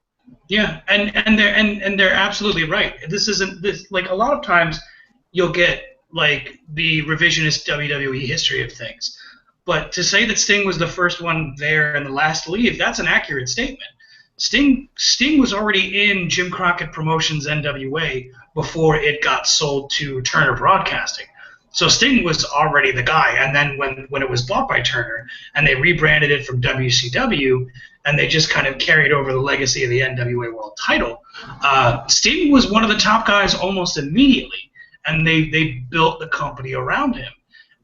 Yeah, and they're absolutely right. This isn't this, like, a lot of times you'll get like the revisionist WWE history of things, but to say that Sting was the first one there and the last to leave, that's an accurate statement. Sting was already in Jim Crockett Promotions NWA before it got sold to Turner Broadcasting. So Sting was already the guy, and then when it was bought by Turner and they rebranded it from WCW, and they just kind of carried over the legacy of the NWA World Title, Sting was one of the top guys almost immediately, and they built the company around him.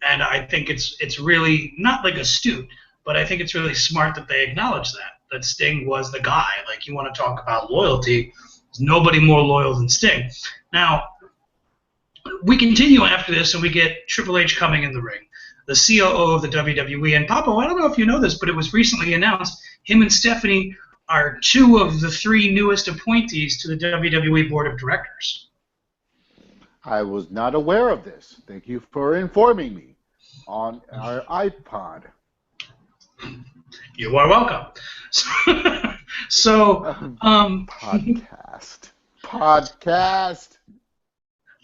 And I think it's really not like astute, but I think it's really smart that they acknowledge that Sting was the guy. Like, you want to talk about loyalty, there's nobody more loyal than Sting. Now, we continue after this, and we get Triple H coming in the ring, the COO of the WWE. And Papo, I don't know if you know this, but it was recently announced him and Stephanie are 2 of the 3 newest appointees to the WWE Board of Directors. I was not aware of this. Thank you for informing me on our iPod. You are welcome. Podcast.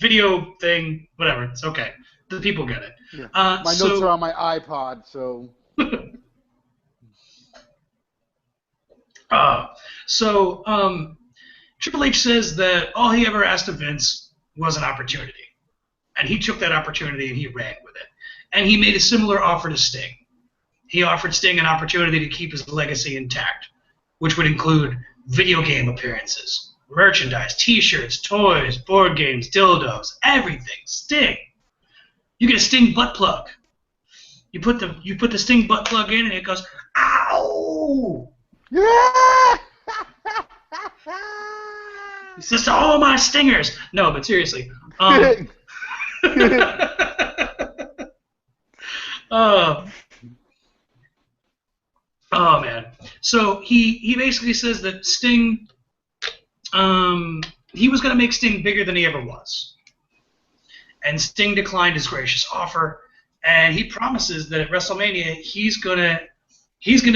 Video thing, whatever. It's okay. The people get it. Yeah. My notes are on my iPod, so. Triple H says that all he ever asked of Vince was an opportunity. And he took that opportunity and he ran with it. And he made a similar offer to Sting. He offered Sting an opportunity to keep his legacy intact, which would include video game appearances, merchandise, T-shirts, toys, board games, dildos, everything. Sting. You get a Sting butt plug. You put the Sting butt plug in, and it goes, ow! He says to all my stingers. No, but seriously. Oh man. So he basically says that Sting, he was going to make Sting bigger than he ever was, and Sting declined his gracious offer, and he promises that at WrestleMania he's gonna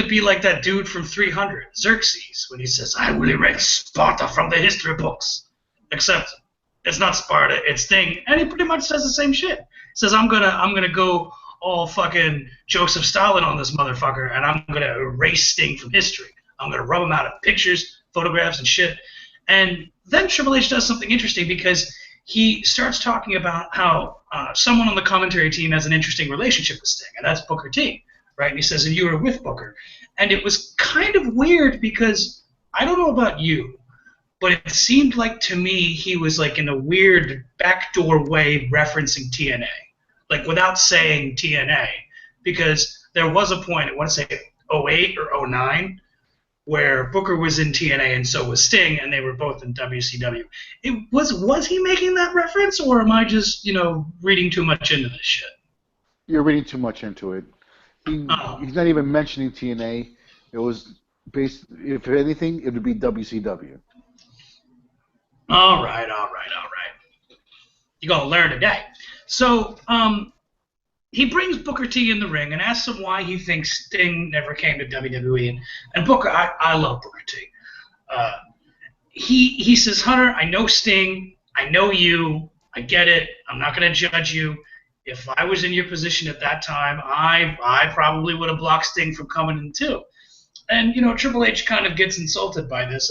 be like that dude from 300, Xerxes, when he says, "I will erase Sparta from the history books," except it's not Sparta, it's Sting, and he pretty much says the same shit. He says, "I'm gonna go all fucking Joseph Stalin on this motherfucker, and I'm gonna erase Sting from history. I'm gonna rub him out of pictures, photographs, and shit." And then Triple H does something interesting because he starts talking about how someone on the commentary team has an interesting relationship with Sting, and that's Booker T, right? And he says, "And you were with Booker," and it was kind of weird because I don't know about you, but it seemed like to me he was like in a weird backdoor way referencing TNA. Like without saying TNA, because there was a point, I want to say 08 or 09, where Booker was in TNA and so was Sting, and they were both in WCW. Was he making that reference, or am I just, reading too much into this shit? You're reading too much into it. He's not even mentioning TNA. It was based, if anything, it would be WCW. All right. You're going to learn today. So, he brings Booker T in the ring and asks him why he thinks Sting never came to WWE. And Booker, I love Booker T. He says, "Hunter, I know Sting. I know you. I get it. I'm not going to judge you. If I was in your position at that time, I probably would have blocked Sting from coming in too." And, Triple H kind of gets insulted by this.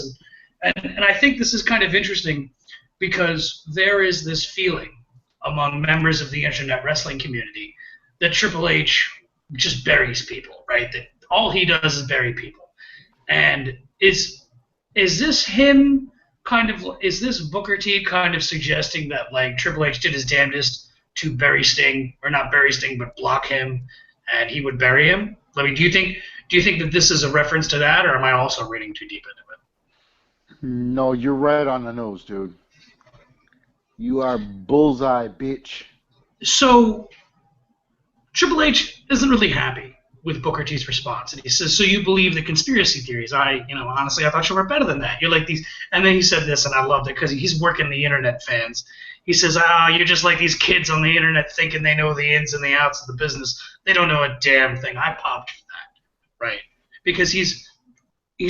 And I think this is kind of interesting because there is this feeling among members of the internet wrestling community that Triple H just buries people, right? That all he does is bury people. And is this him kind of, is this Booker T kind of suggesting that like Triple H did his damnedest to bury Sting, or not bury Sting, but block him, and he would bury him? I mean, do you think that this is a reference to that, or am I also reading too deep into it? No, you're right on the nose, dude. You are bullseye, bitch. So Triple H isn't really happy with Booker T's response, and he says, "So you believe the conspiracy theories? Honestly, I thought you were better than that. You're like these." And then he said this, and I loved it because he's working the internet fans. He says, "You're just like these kids on the internet thinking they know the ins and the outs of the business. They don't know a damn thing." I popped for that, right? Because he's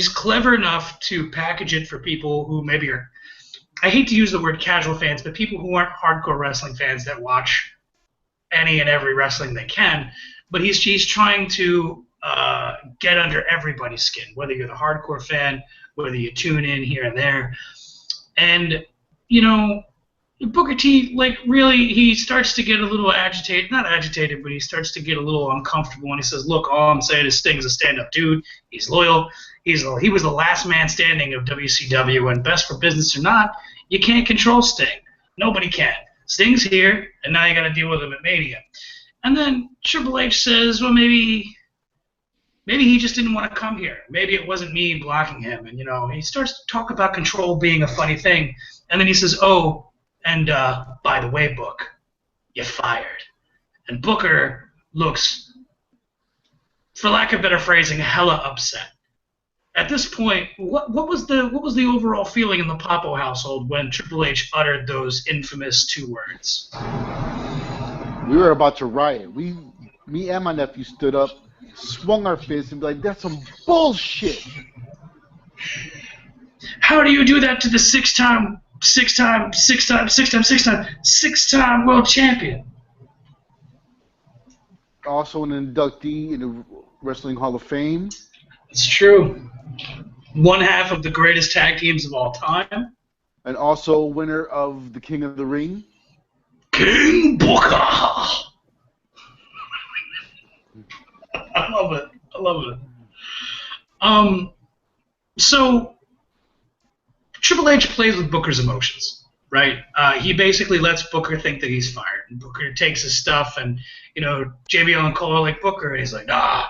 clever enough to package it for people who maybe are, I hate to use the word casual fans, but people who aren't hardcore wrestling fans that watch any and every wrestling they can. But he's trying to get under everybody's skin, whether you're the hardcore fan, whether you tune in here and there. And, Booker T, really, he starts to get a little agitated. Not agitated, but he starts to get a little uncomfortable when he says, "Look, all I'm saying is Sting's a stand-up dude. He's loyal. He was the last man standing of WCW, and best for business or not, you can't control Sting. Nobody can. Sting's here, and now you got to deal with him at Mania." And then Triple H says, "Well, maybe he just didn't want to come here. Maybe it wasn't me blocking him." And, he starts to talk about control being a funny thing. And then he says, "Oh, and by the way, Book, you're fired." And Booker looks, for lack of better phrasing, hella upset. At this point, what was the overall feeling in the Papo household when Triple H uttered those infamous two words? We were about to riot. Me and my nephew stood up, swung our fists, and be like, "That's some bullshit." How do you do that to the six-time world champion? Also an inductee in the Wrestling Hall of Fame. It's true. One half of the greatest tag teams of all time. And also winner of the King of the Ring. King Booker! I love it. So Triple H plays with Booker's emotions, right? He basically lets Booker think that he's fired. And Booker takes his stuff, and, JBL and Cole are like, Booker, and he's like, ah.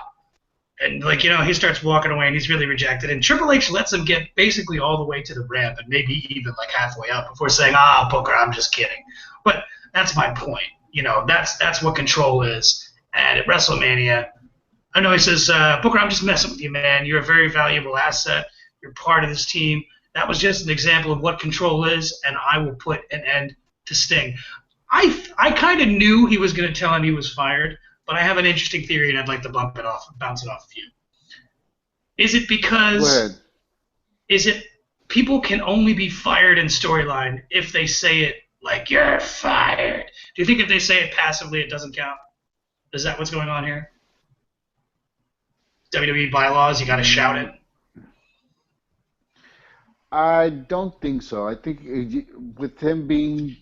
And, he starts walking away, and he's really rejected. And Triple H lets him get basically all the way to the ramp, and maybe even, halfway up before saying, Booker, I'm just kidding. But that's my point. That's what control is. And at WrestleMania, I know he says, Booker, I'm just messing with you, man. You're a very valuable asset. You're part of this team. That was just an example of what control is, and I will put an end to Sting. I kind of knew he was going to tell him he was fired, but I have an interesting theory, and I'd like to bounce it off of you. Is it because people can only be fired in storyline if they say it like, you're fired? Do you think if they say it passively, it doesn't count? Is that what's going on here? WWE bylaws, you got to shout it. I don't think so. I think with him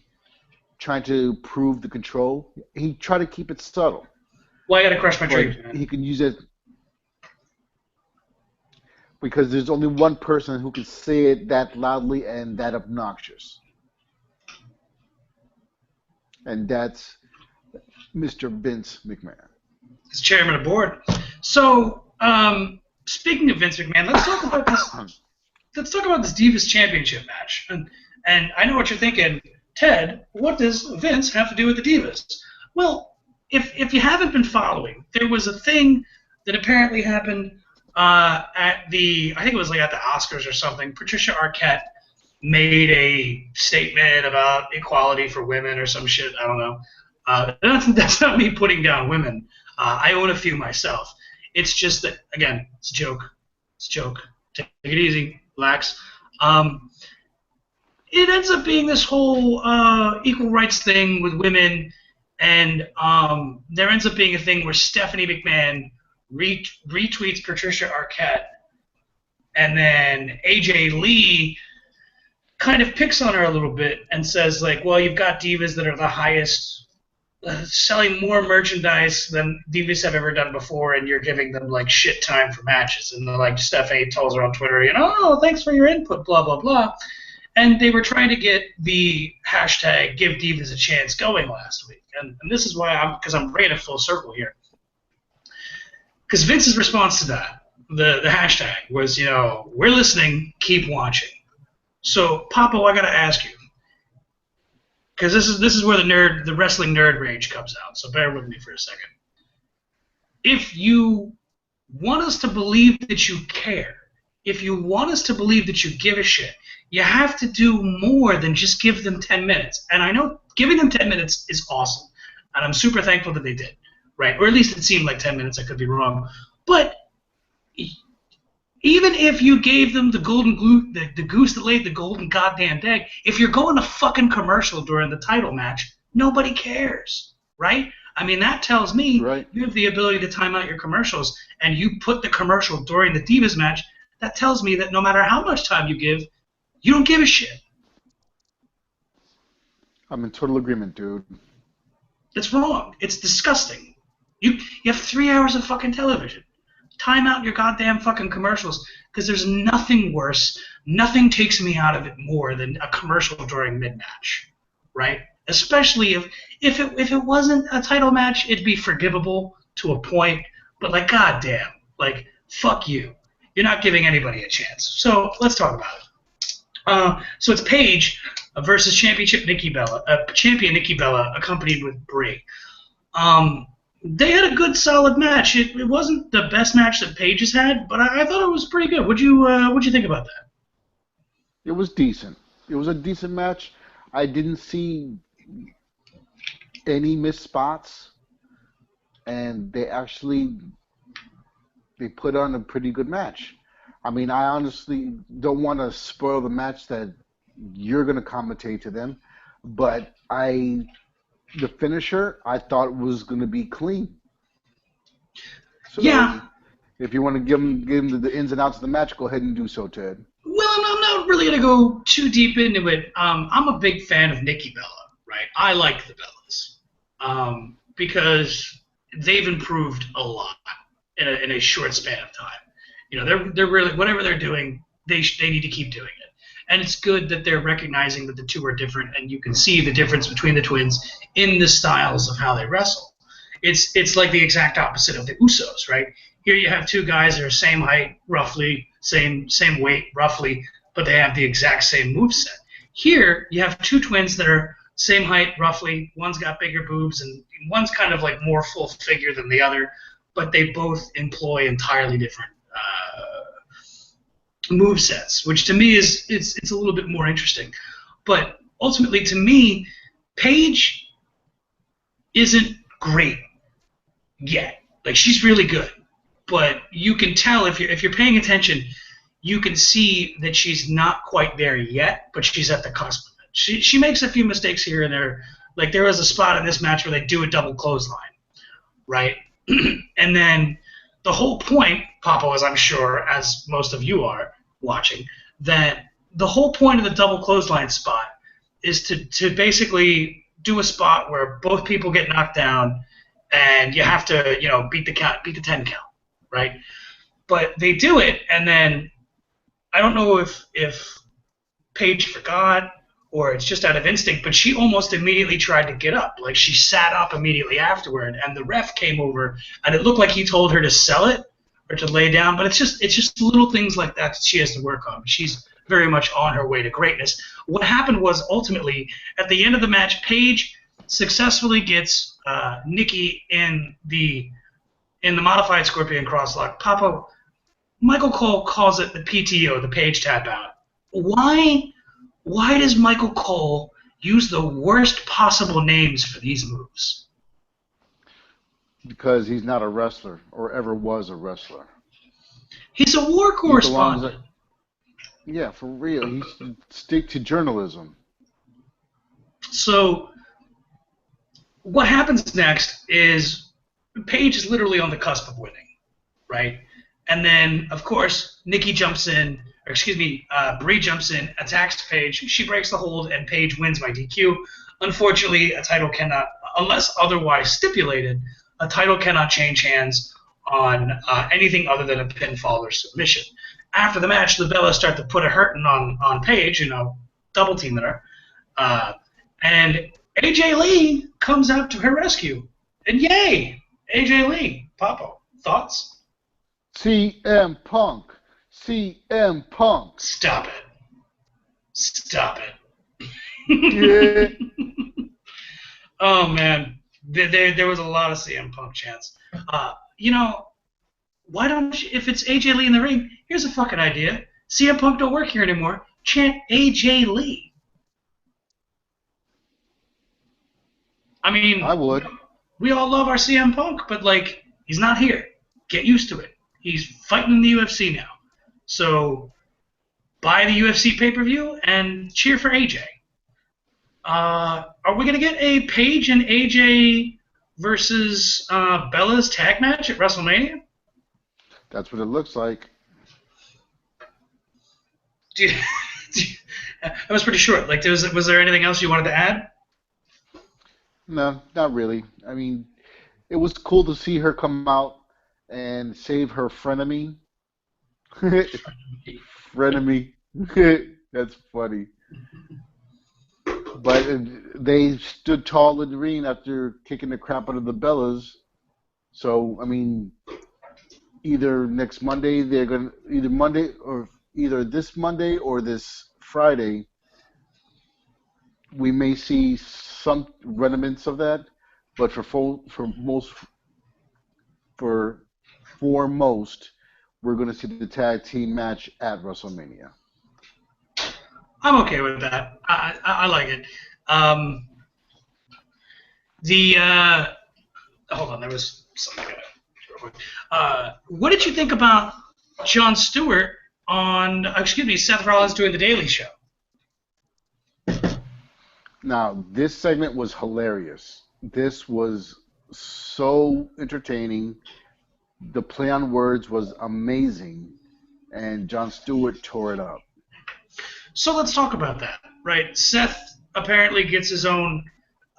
trying to prove the control, he tried to keep it subtle. Well, I got to crush my dreams, man. He can use it because there's only one person who can say it that loudly and that obnoxious. And that's Mr. Vince McMahon. He's chairman of the board. So, speaking of Vince McMahon, let's talk about this. Let's talk about this Divas Championship match. And I know what you're thinking, Ted. What does Vince have to do with the Divas? Well, if you haven't been following, there was a thing that apparently happened I think it was at the Oscars or something. Patricia Arquette made a statement about equality for women or some shit. I don't know. That's not me putting down women. I own a few myself. It's just that, again, it's a joke. It's a joke. Take it easy. Relax. It ends up being this whole equal rights thing with women, and there ends up being a thing where Stephanie McMahon retweets Patricia Arquette, and then AJ Lee kind of picks on her a little bit and says, well, you've got divas that are the highest, selling more merchandise than divas have ever done before, and you're giving them shit time for matches. And Stephanie tells her on Twitter, thanks for your input, blah blah blah. And they were trying to get the hashtag Give Divas a Chance going last week, and this is why I'm bringing it full circle here. Because Vince's response to that, the hashtag was, we're listening, keep watching. So Papo, I gotta ask you, because this is where the wrestling nerd rage comes out. So bear with me for a second. If you want us to believe that you care, if you want us to believe that you give a shit, you have to do more than just give them 10 minutes. And I know giving them 10 minutes is awesome, and I'm super thankful that they did, right? Or at least it seemed like 10 minutes. I could be wrong. But even if you gave them the the goose that laid the golden goddamn egg, if you're going to fucking commercial during the title match, nobody cares, right? I mean, that tells me you have the ability to time out your commercials, and you put the commercial during the Divas match. That tells me that no matter how much time you give, you don't give a shit. I'm in total agreement, dude. It's wrong. It's disgusting. You have 3 hours of fucking television. Time out your goddamn fucking commercials, because there's nothing worse, nothing takes me out of it more than a commercial during mid-match, right? Especially if it wasn't a title match, it'd be forgivable to a point, but goddamn, fuck you. You're not giving anybody a chance. So let's talk about it. So it's Paige versus champion Nikki Bella, accompanied with Brie. They had a good, solid match. It wasn't the best match that Paige has had, but I thought it was pretty good. What'd you think about that? It was decent. It was a decent match. I didn't see any missed spots, and they put on a pretty good match. I mean, I honestly don't want to spoil the match that you're going to commentate to them, but the finisher, I thought was going to be clean. So yeah. If you want to give them the ins and outs of the match, go ahead and do so, Ted. Well, I'm not really going to go too deep into it. I'm a big fan of Nikki Bella, right? I like the Bellas because they've improved a lot in a short span of time. They're really, whatever they're doing, they need to keep doing it. And it's good that they're recognizing that the two are different, and you can see the difference between the twins in the styles of how they wrestle. It's like the exact opposite of the Usos, right? Here you have two guys that are same height, roughly, same weight, roughly, but they have the exact same moveset. Here you have two twins that are same height, roughly. One's got bigger boobs, and one's kind of like more full figure than the other, but they both employ entirely different move sets, which to me is it's a little bit more interesting. But ultimately, to me, Paige isn't great yet. Like, she's really good, but you can tell if you're paying attention, you can see that she's not quite there yet, but she's at the cusp of it. She makes a few mistakes here and there. Like, there was a spot in this match where they do a double clothesline, right? And then the whole point, Papo, as I'm sure, as most of you are watching, that the whole point of the double clothesline spot is to basically do a spot where both people get knocked down and you have to, beat the 10 count, right? But they do it, and then I don't know if Paige forgot or it's just out of instinct, but she almost immediately tried to get up. Like, she sat up immediately afterward, and the ref came over, and it looked like he told her to sell it or to lay down, but it's just little things like that she has to work on. She's very much on her way to greatness. What happened was, ultimately, at the end of the match, Paige successfully gets Nikki in the modified Scorpion crosslock. Papo, Michael Cole calls it the PTO, the Paige tap out. Why does Michael Cole use the worst possible names for these moves? Because he's not a wrestler, or ever was a wrestler. He's a war correspondent. Yeah, for real. He stick to journalism. So what happens next is Paige is literally on the cusp of winning, right? And then, of course, Brie jumps in, attacks Paige. She breaks the hold, and Paige wins by DQ. Unfortunately, a title cannot, unless otherwise stipulated, a title cannot change hands on anything other than a pinfall or submission. After the match, the Bellas start to put a hurting on Paige, double teaming her. And AJ Lee comes out to her rescue. And yay, AJ Lee. Papo, thoughts? CM Punk. CM Punk. Stop it. Yeah. Oh, man. There was a lot of CM Punk chants. Why don't you, if it's AJ Lee in the ring, here's a fucking idea. CM Punk don't work here anymore. Chant AJ Lee. I mean, I would. We all love our CM Punk, but, he's not here. Get used to it. He's fighting in the UFC now. So buy the UFC pay-per-view and cheer for AJ. Are we going to get a Paige and AJ versus Bella's tag match at WrestleMania? That's what it looks like. That was pretty short. Was there anything else you wanted to add? No, not really. I mean, it was cool to see her come out and save her frenemy. Frenemy. That's funny. But they stood tall in the ring after kicking the crap out of the Bellas. So, I mean, either next Monday, either this Monday or this Friday, we may see some remnants of that. But for most, we're going to see the tag team match at WrestleMania. I'm okay with that. I like it. Hold on, there was something. What did you think about Jon Stewart Seth Rollins doing the Daily Show? Now, this segment was hilarious. This was so entertaining. The play on words was amazing, and Jon Stewart tore it up. So let's talk about that, right? Seth apparently gets his own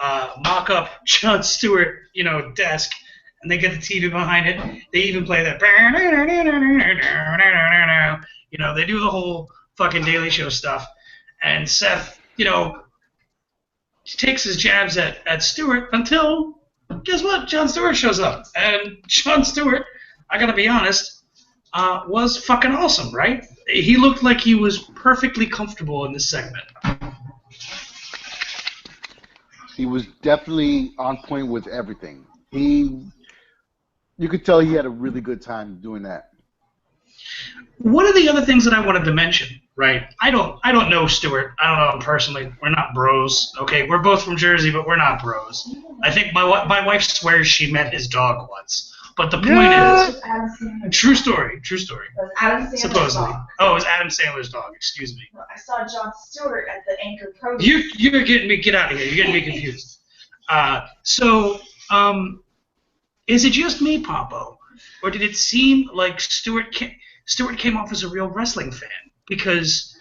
mock-up Jon Stewart, desk, and they get the TV behind it. They even play that, They do the whole fucking Daily Show stuff, and Seth, takes his jabs at Stewart until, guess what? Jon Stewart shows up. And Jon Stewart, I gotta be honest, was fucking awesome, right? He looked like he was perfectly comfortable in this segment. He was definitely on point with everything. You could tell he had a really good time doing that. One of the other things that I wanted to mention, right? I don't know Stewart. I don't know him personally. We're not bros. Okay, we're both from Jersey, but we're not bros. I think my wife swears she met his dog once. But the point is, true story. It was Adam Sandler's Supposedly. dog. Oh, it was Adam Sandler's dog. Excuse me. I saw Jon Stewart at the Anchor program. You're getting me. Get out of here. You're getting me confused. Is it just me, Papo, or did it seem like Stewart came off as a real wrestling fan? Because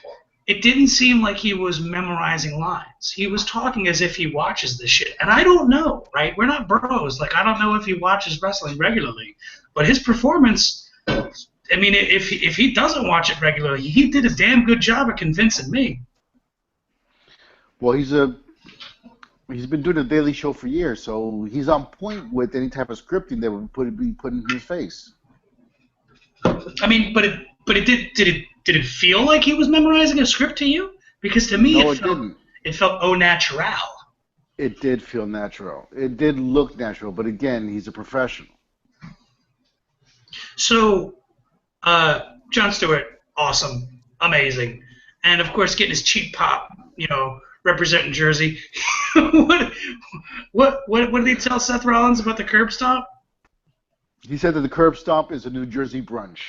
it didn't seem like he was memorizing lines. He was talking as if he watches this shit. And I don't know, right? We're not bros. Like, I don't know if he watches wrestling regularly. But his performance, I mean, if he doesn't watch it regularly, he did a damn good job of convincing me. Well, he's been doing the Daily Show for years, so he's on point with any type of scripting that would be put in his face. I mean, but did it feel like he was memorizing a script to you? Because to me, No, it didn't. It felt au naturel. It did feel natural. It did look natural, but again, he's a professional. So, Jon Stewart, awesome, amazing, and of course, getting his cheap pop, representing Jersey. What did he tell Seth Rollins about the curb stomp? He said that the curb stomp is a New Jersey brunch.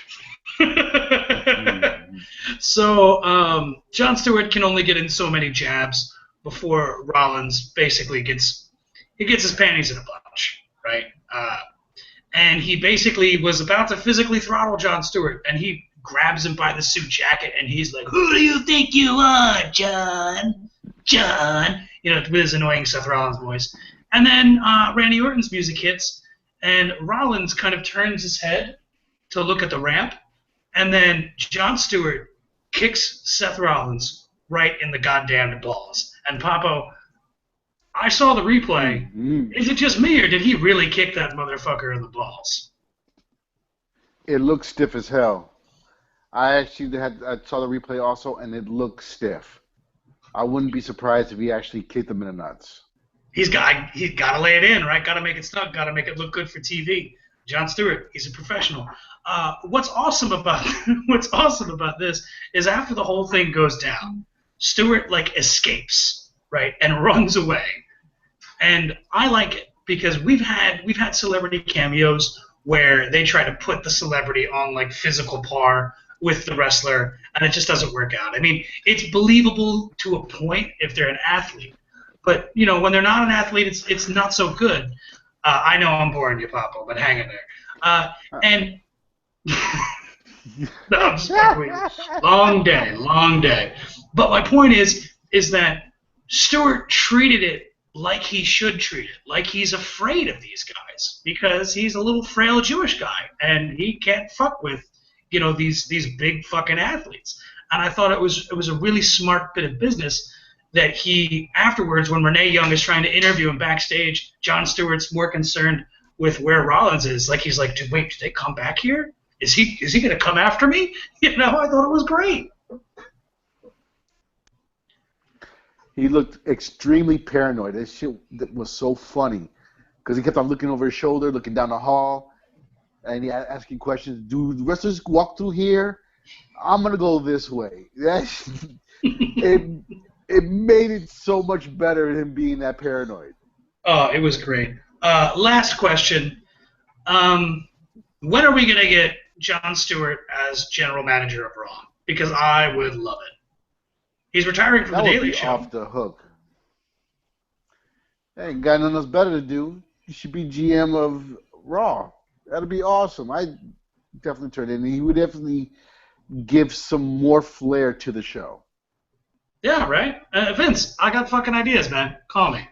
So Jon Stewart can only get in so many jabs before Rollins basically gets his panties in a bunch, right? And he basically was about to physically throttle Jon Stewart, and he grabs him by the suit jacket, and he's like, "Who do you think you are, John? John?" With his annoying Seth Rollins voice. And then Randy Orton's music hits, and Rollins kind of turns his head to look at the ramp, and then Jon Stewart kicks Seth Rollins right in the goddamn balls. And Papo, I saw the replay. Mm-hmm. Is it just me, or did he really kick that motherfucker in the balls? It looked stiff as hell. I saw the replay also, and it looked stiff. I wouldn't be surprised if he actually kicked him in the nuts. He's got to lay it in, right? Got to make it snug. Got to make it look good for TV. Jon Stewart, he's a professional. What's awesome about this is after the whole thing goes down, Stewart escapes, right, and runs away. And I like it because we've had celebrity cameos where they try to put the celebrity on physical par with the wrestler, and it just doesn't work out. I mean, it's believable to a point if they're an athlete, but when they're not an athlete, it's not so good. I know I'm boring you, Papo, but hang in there. And no, I'm just fucking with you. Long day. But my point is that Stewart treated it like he should treat it, like he's afraid of these guys because he's a little frail Jewish guy and he can't fuck with these big fucking athletes. And I thought it was a really smart bit of business that he afterwards, when Renee Young is trying to interview him backstage, Jon Stewart's more concerned with where Rollins is. He's like, did they come back here? Is he gonna come after me? I thought it was great. He looked extremely paranoid. This shit was so funny because he kept on looking over his shoulder, looking down the hall, and he asking questions. Do the wrestlers walk through here? I'm gonna go this way. It made it so much better him being that paranoid. Oh, it was great. Last question. When are we gonna get Jon Stewart as general manager of Raw? Because I would love it. He's retiring from the Daily Show. Off the hook. Hey, ain't got nothing else better to do. You should be GM of Raw. That'd be awesome. I definitely turn in. He would definitely give some more flair to the show. Yeah, right? Vince, I got fucking ideas, man. Call me.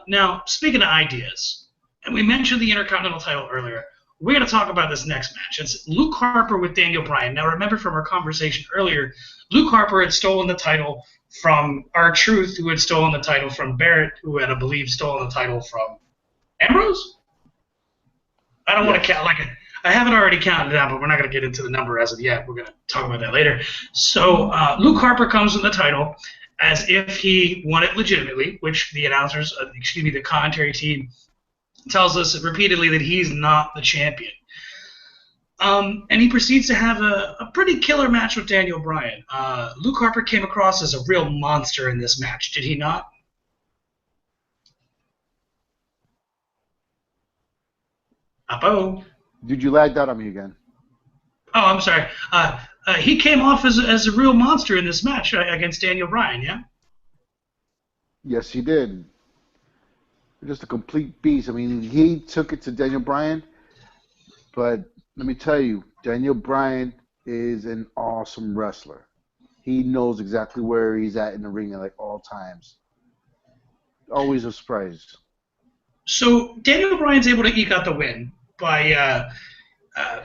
Now, speaking of ideas, and we mentioned the Intercontinental title earlier, we're going to talk about this next match. It's Luke Harper with Daniel Bryan. Now, remember from our conversation earlier, Luke Harper had stolen the title from R-Truth, who had stolen the title from Barrett, who had, I believe, stolen the title from Ambrose? I don't want to count like I haven't already counted it out, but we're not going to get into the number as of yet. We're going to talk about that later. So Luke Harper comes with the title as if he won it legitimately, which the announcers, the commentary team tells us repeatedly that he's not the champion. And he proceeds to have a pretty killer match with Daniel Bryan. Luke Harper came across as a real monster in this match, did he not? Papo? Did you lag that on me again? Oh, I'm sorry. He came off as a real monster in this match against Daniel Bryan, yeah? Yes, he did. Just a complete beast. I mean, he took it to Daniel Bryan, but let me tell you, Daniel Bryan is an awesome wrestler. He knows exactly where he's at in the ring at like all times. Always a surprise. So Daniel Bryan's able to eke out the win by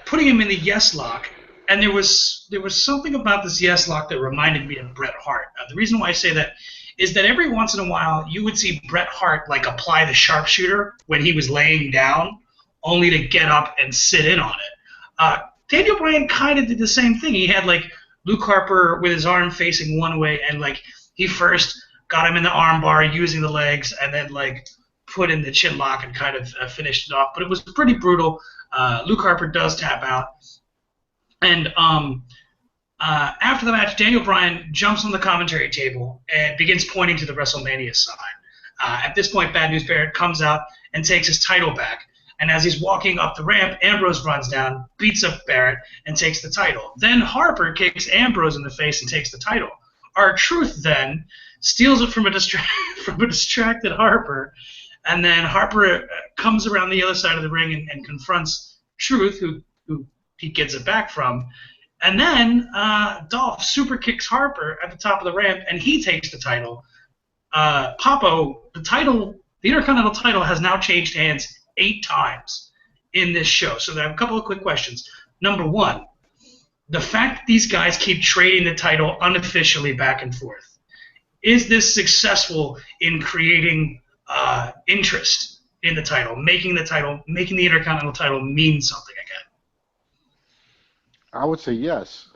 putting him in the yes lock, and there was something about this yes lock that reminded me of Bret Hart. The reason why I say that is that every once in a while you would see Bret Hart like apply the sharpshooter when he was laying down, only to get up and sit in on it. Daniel Bryan kind of did the same thing. He had like Luke Harper with his arm facing one way, and like he first got him in the arm bar using the legs, and then like put in the chin lock and kind of finished it off. But it was pretty brutal. Luke Harper does tap out. And after the match, Daniel Bryan jumps on the commentary table and begins pointing to the WrestleMania sign. At this point, Bad News Barrett comes out and takes his title back. And as he's walking up the ramp, Ambrose runs down, beats up Barrett, and takes the title. Then Harper kicks Ambrose in the face and takes the title. R-Truth then steals it from a distracted Harper, and then Harper comes around the other side of the ring and confronts Truth, who he gets it back from. And then Dolph super kicks Harper at the top of the ramp, and he takes the title. Papo, the Intercontinental title has now changed hands 8 times in this show. So I have a couple of quick questions. Number one, the fact that these guys keep trading the title unofficially back and forth, is this successful in creating interest in the title, making the Intercontinental title mean something again? I would say yes.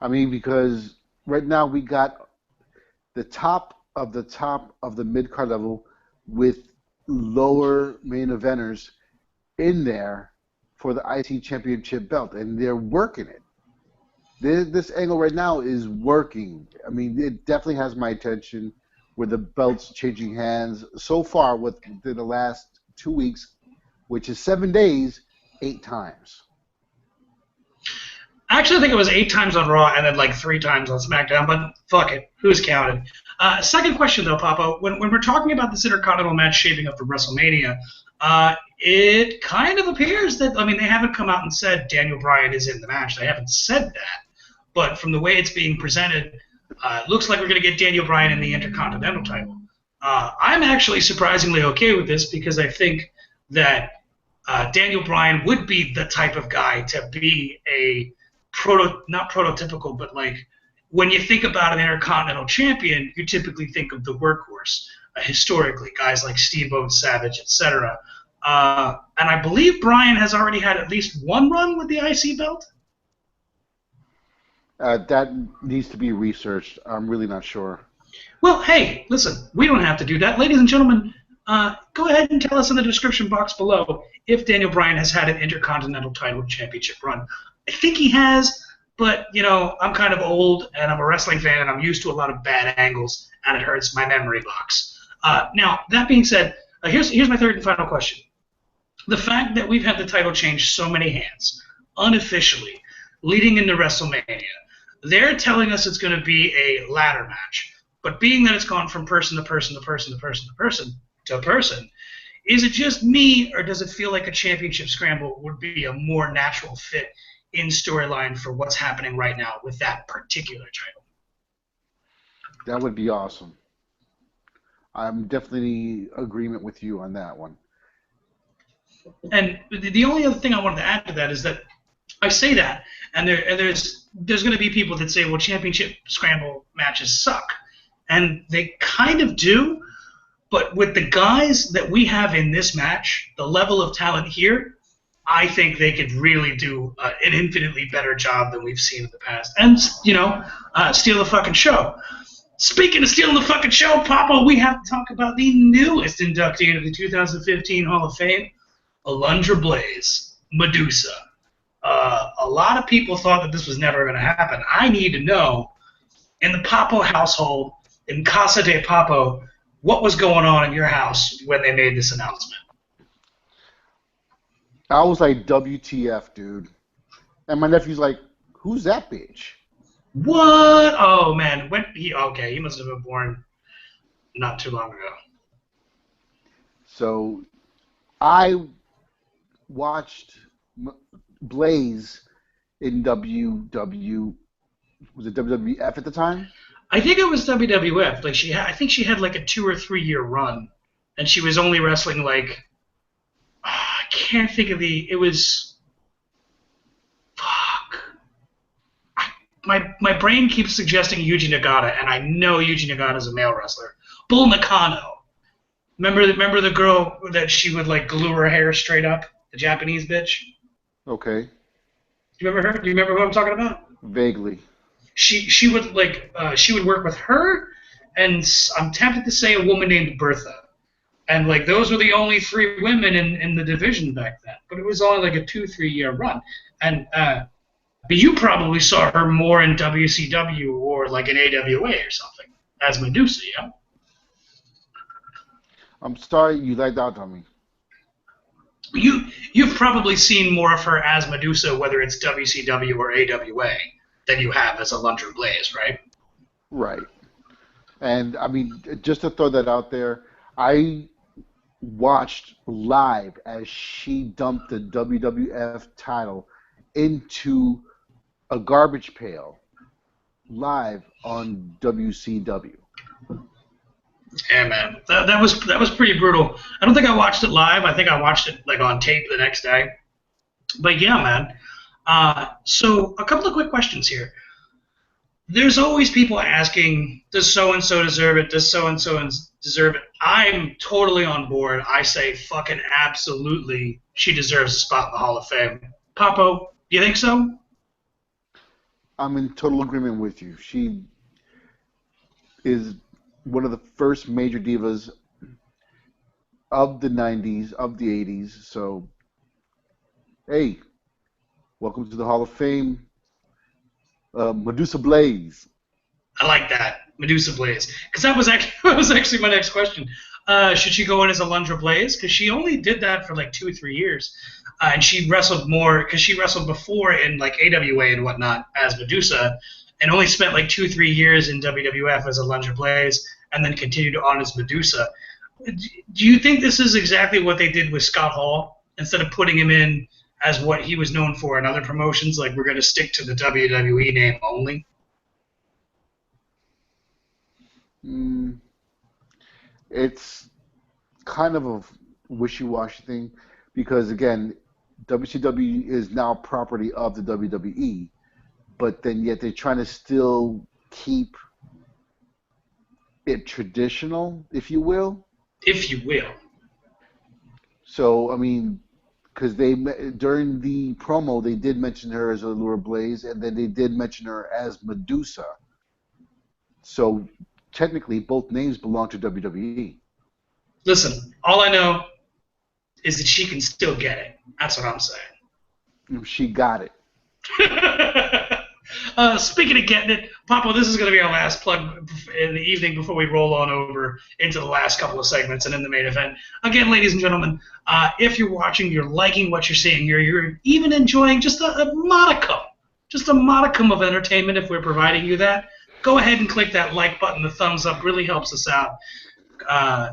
I mean, because right now we got the top of the mid-card level with lower main eventers in there for the IC Championship belt, and they're working it. This angle right now is working. I mean, it definitely has my attention with the belts changing hands so far within the last 2 weeks, which is 7 days, 8 times. Actually, I think it was 8 times on Raw and then like 3 times on SmackDown, but fuck it. Who's counted? Second question, though, Papa. When we're talking about this Intercontinental match shaping up for WrestleMania, it kind of appears that, I mean, they haven't come out and said Daniel Bryan is in the match. They haven't said that. But from the way it's being presented, it looks like we're going to get Daniel Bryan in the Intercontinental title. I'm actually surprisingly okay with this because I think that Daniel Bryan would be the type of guy to be a not prototypical, but like when you think about an Intercontinental champion, you typically think of the workhorse. Historically, guys like Steamboat, Savage, etc. And I believe Bryan has already had at least one run with the IC belt. That needs to be researched. I'm really not sure. Well, hey, listen, we don't have to do that. Ladies and gentlemen, go ahead and tell us in the description box below if Daniel Bryan has had an Intercontinental title championship run. I think he has, but, you know, I'm kind of old, and I'm a wrestling fan, and I'm used to a lot of bad angles, and it hurts my memory box. Now, that being said, here's my third and final question. The fact that we've had the title change so many hands, unofficially, leading into WrestleMania, they're telling us it's going to be a ladder match. But being that it's gone from person to person to person to person to person to person, is it just me, or does it feel like a championship scramble would be a more natural fit in storyline for what's happening right now with that particular title? That would be awesome. I'm definitely in agreement with you on that one. And the only other thing I wanted to add to that is that I say that, and there's going to be people that say, well, championship scramble matches suck, and they kind of do. But with the guys that we have in this match, the level of talent here, I think they could really do an infinitely better job than we've seen in the past. And, steal the fucking show. Speaking of stealing the fucking show, Papa, we have to talk about the newest inductee into the 2015 Hall of Fame, Alundra Blaze, Medusa. A lot of people thought that this was never going to happen. I need to know, in the Papo household, in Casa de Papo, what was going on in your house when they made this announcement? I was like, WTF, dude. And my nephew's like, who's that bitch? What? Oh, man. He must have been born not too long ago. So I watched Blaze in was it WWF at the time? I think it was WWF. Like I think she had like a 2 or 3 year run, and she was only wrestling like I can't think of it was fuck. My brain keeps suggesting Yuji Nagata, and I know Yuji Nagata is a male wrestler. Bull Nakano. Remember the girl that she would like glue her hair straight up, the Japanese bitch? Okay. Do you remember her? Do you remember what I'm talking about? Vaguely. She would she would work with her, and I'm tempted to say a woman named Bertha, and like those were the only 3 women in the division back then. But it was only like a 2-3 year run, and but you probably saw her more in WCW or like in AWA or something as Medusa, yeah. I'm sorry you lagged out on me. You've probably seen more of her as Medusa, whether it's WCW or AWA, than you have as Alundra Blaze, right? Right. And, I mean, just to throw that out there, I watched live as she dumped the WWF title into a garbage pail live on WCW. Yeah, man, that was pretty brutal. I don't think I watched it live. I think I watched it like on tape the next day. But yeah, man. So a couple of quick questions here. There's always people asking, does so-and-so deserve it? Does so-and-so deserve it? I'm totally on board. I say fucking absolutely she deserves a spot in the Hall of Fame. Papo, do you think so? I'm in total agreement with you. She is one of the first major divas of the 90s, of the 80s. So, hey, welcome to the Hall of Fame. Medusa Blaze. I like that, Medusa Blaze, because that was actually my next question. Should she go in as Alundra Blaze? Because she only did that for like 2 or 3 years, and she wrestled more because she wrestled before in like AWA and whatnot as Medusa, and only spent like 2 or 3 years in WWF as Alundra Blaze, and then continued on as Medusa. Do you think this is exactly what they did with Scott Hall? Instead of putting him in as what he was known for in other promotions, like we're going to stick to the WWE name only? It's kind of a wishy-washy thing because, again, WCW is now property of the WWE, but then yet they're trying to still keep it traditional, if you will. If you will. So, I mean, because during the promo, they did mention her as Alundra Blaze, and then they did mention her as Medusa. So, technically, both names belong to WWE. Listen, all I know is that she can still get it. That's what I'm saying. She got it. Speaking of getting it, Papa, this is going to be our last plug in the evening before we roll on over into the last couple of segments and in the main event. Again, ladies and gentlemen, if you're watching, you're liking what you're seeing here, you're even enjoying just a modicum of entertainment if we're providing you that, go ahead and click that like button. The thumbs up really helps us out.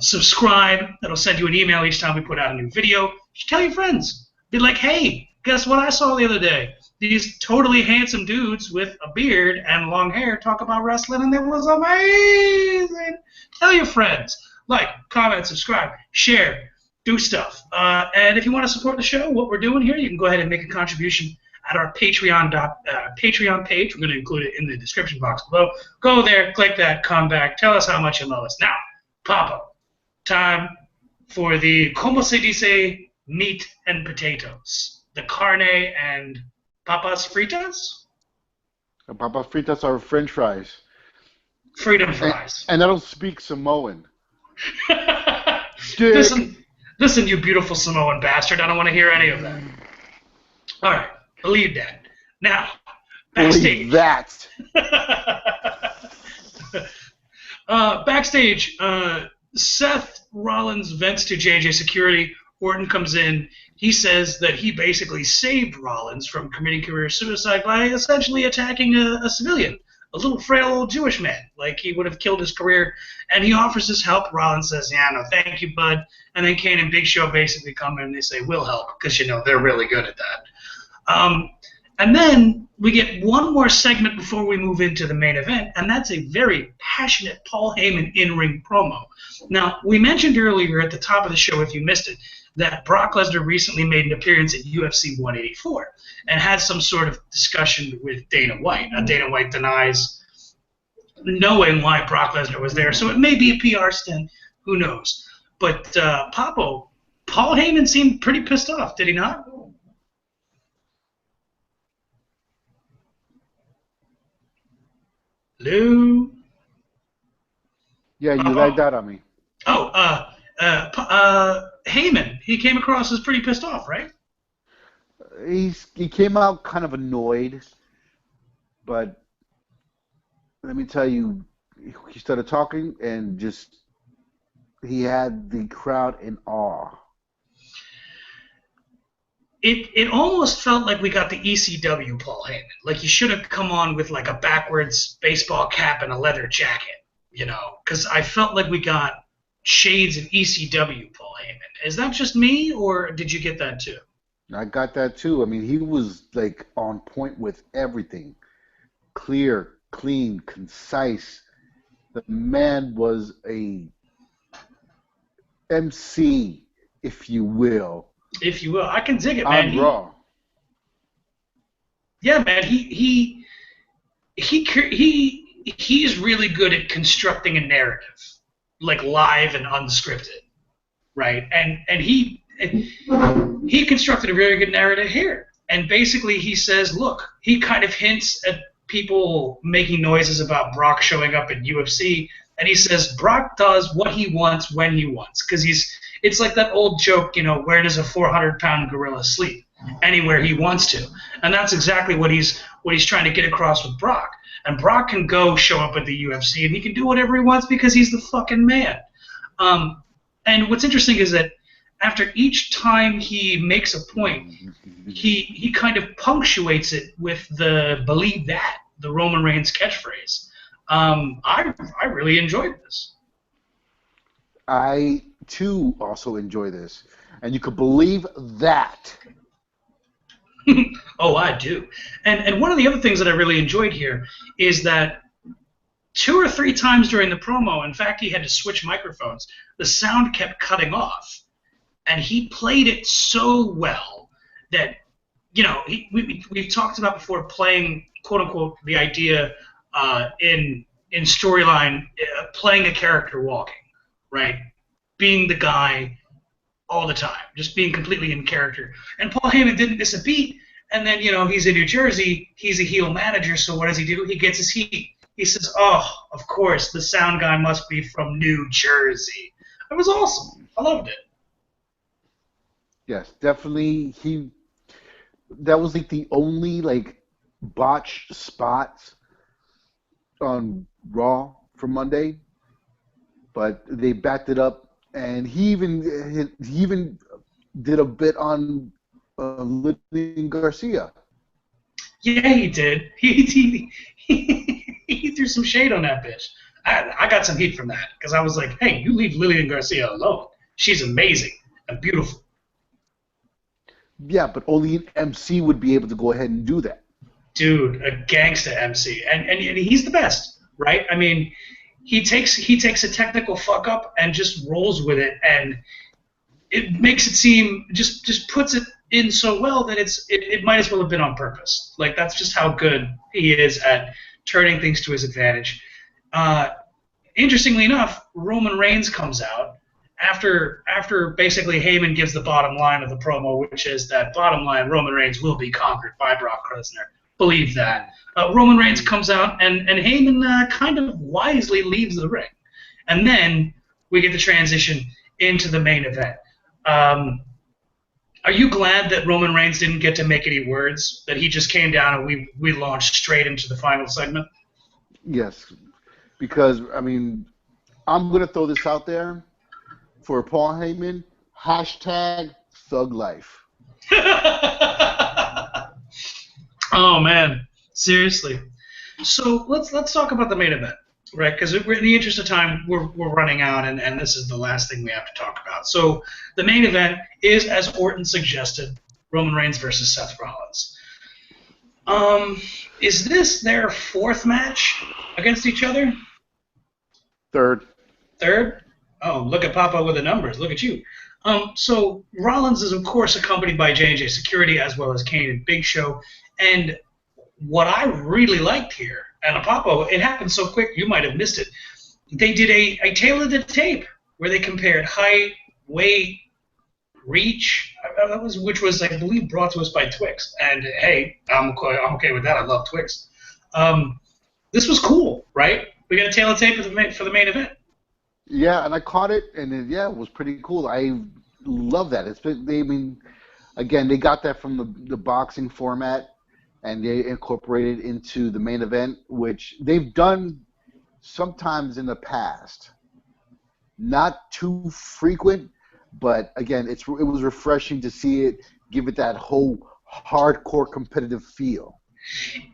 Subscribe. That'll send you an email each time we put out a new video. You tell your friends. Be like, hey, guess what I saw the other day? These totally handsome dudes with a beard and long hair talk about wrestling, and it was amazing. Tell your friends. Like, comment, subscribe, share. do stuff. And if you want to support the show, what we're doing here, you can go ahead and make a contribution at our Patreon page. We're going to include it in the description box below. Go there, click that, come back, tell us how much you love us. Now, Papa, time for the como se dice meat and potatoes. The carne and papas fritas? Papas fritas are French fries. Freedom fries. And I don't speak Samoan. Listen, you beautiful Samoan bastard. I don't want to hear any of that. All right. Believe that. Now, backstage. Believe that. Backstage, Seth Rollins vents to JJ Security. Orton comes in. He says that he basically saved Rollins from committing career suicide by essentially attacking a civilian, a little frail old Jewish man, like he would have killed his career. And he offers his help. Rollins says, yeah, no, thank you, bud. And then Kane and Big Show basically come in and they say, we'll help, because, they're really good at that. And then we get one more segment before we move into the main event, and that's a very passionate Paul Heyman in-ring promo. Now, we mentioned earlier at the top of the show, if you missed it, that Brock Lesnar recently made an appearance at UFC 184 and had some sort of discussion with Dana White. Now, Dana White denies knowing why Brock Lesnar was there, so it may be a PR stunt. Who knows? But Papo, Paul Heyman seemed pretty pissed off, did he not? Hello? Yeah, you lagged out on me. Heyman, he came across as pretty pissed off, right? He came out kind of annoyed, but let me tell you, he started talking and just he had the crowd in awe. It almost felt like we got the ECW Paul Heyman. Like he should have come on with like a backwards baseball cap and a leather jacket, because I felt like we got shades of ECW Paul Heyman. Is that just me, or did you get that too? I got that too. I mean, he was like on point with everything. Clear, clean, concise. The man was a MC, if you will. If you will. I can dig it, man. On Raw. Yeah, man. He's really good at constructing a narrative, like live and unscripted, right? And he constructed a very good narrative here. And basically he says, look, he kind of hints at people making noises about Brock showing up at UFC, and he says Brock does what he wants when he wants, because it's like that old joke, where does a 400-pound gorilla sleep? Anywhere he wants to. And that's exactly what he's trying to get across with Brock. And Brock can go show up at the UFC, and he can do whatever he wants because he's the fucking man. And what's interesting is that after each time he makes a point, he kind of punctuates it with the "believe that," the Roman Reigns catchphrase. I really enjoyed this. I too also enjoy this, and you could believe that. Oh, I do. And one of the other things that I really enjoyed here is that 2 or 3 times during the promo, in fact, he had to switch microphones, the sound kept cutting off. And he played it so well that, we've talked about before playing, quote-unquote, the idea in storyline, playing a character walking, right? Being the guy all the time, just being completely in character. And Paul Heyman didn't miss a beat, and then, he's in New Jersey, he's a heel manager, so what does he do? He gets his heat. He says, oh, of course, the sound guy must be from New Jersey. It was awesome. I loved it. Yes, definitely. That was like the only botched spots on Raw for Monday, but they backed it up. And he even did a bit on Lillian Garcia. Yeah, he did. He threw some shade on that bitch. I got some heat from that because I was like, hey, you leave Lillian Garcia alone. She's amazing and beautiful. Yeah, but only an MC would be able to go ahead and do that. Dude, a gangsta MC, and he's the best, right? I mean, he takes a technical fuck up and just rolls with it, and it makes it seem just puts it in so well that it might as well have been on purpose. Like that's just how good he is at turning things to his advantage. Interestingly enough, Roman Reigns comes out after basically Heyman gives the bottom line of the promo, which is that bottom line Roman Reigns will be conquered by Brock Lesnar. Believe that. Roman Reigns comes out and Heyman kind of wisely leaves the ring, and then we get the transition into the main event. Are you glad that Roman Reigns didn't get to make any words? That he just came down and we launched straight into the final segment? Yes, because I mean, I'm gonna throw this out there for Paul Heyman. Hashtag Thug Life. Oh man, seriously. So let's talk about the main event, right? Because in the interest of time, we're running out, and this is the last thing we have to talk about. So the main event is, as Orton suggested, Roman Reigns versus Seth Rollins. Is this their fourth match against each other? Third. Third? Oh, look at Papa with the numbers. Look at you. So Rollins is, of course, accompanied by J&J Security as well as Kane and Big Show. And what I really liked here, and Papa, it happened so quick you might have missed it. They did a tail of the tape where they compared height, weight, reach, which was, I believe, brought to us by Twix. And hey, I'm okay with that. I love Twix. This was cool, right? We got a tail of tape for the main event. Yeah, and I caught it, and it was pretty cool. I love that. They got that from the boxing format, and they incorporated it into the main event, which they've done sometimes in the past. Not too frequent, but again, it was refreshing to see it, give it that whole hardcore competitive feel.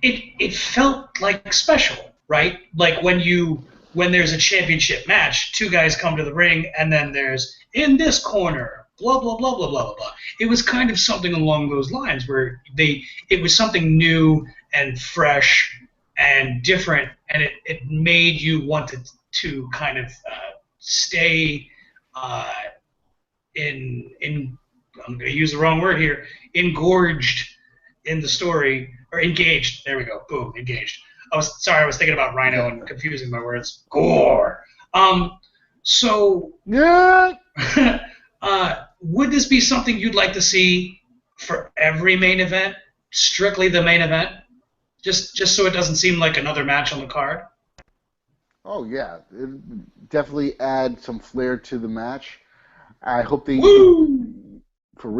It felt like special, right? Like when there's a championship match, two guys come to the ring, and then there's, in this corner, blah, blah, blah, blah, blah, blah, blah. It was kind of something along those lines where it was something new and fresh and different, and it made you want to kind of stay in I'm going to use the wrong word here, engorged in the story, or engaged. There we go. Boom, engaged. I was thinking about Rhino and confusing my words. Gore. So Yeah. Would this be something you'd like to see for every main event? Strictly the main event? Just so it doesn't seem like another match on the card? Oh yeah, it definitely add some flair to the match. I hope they for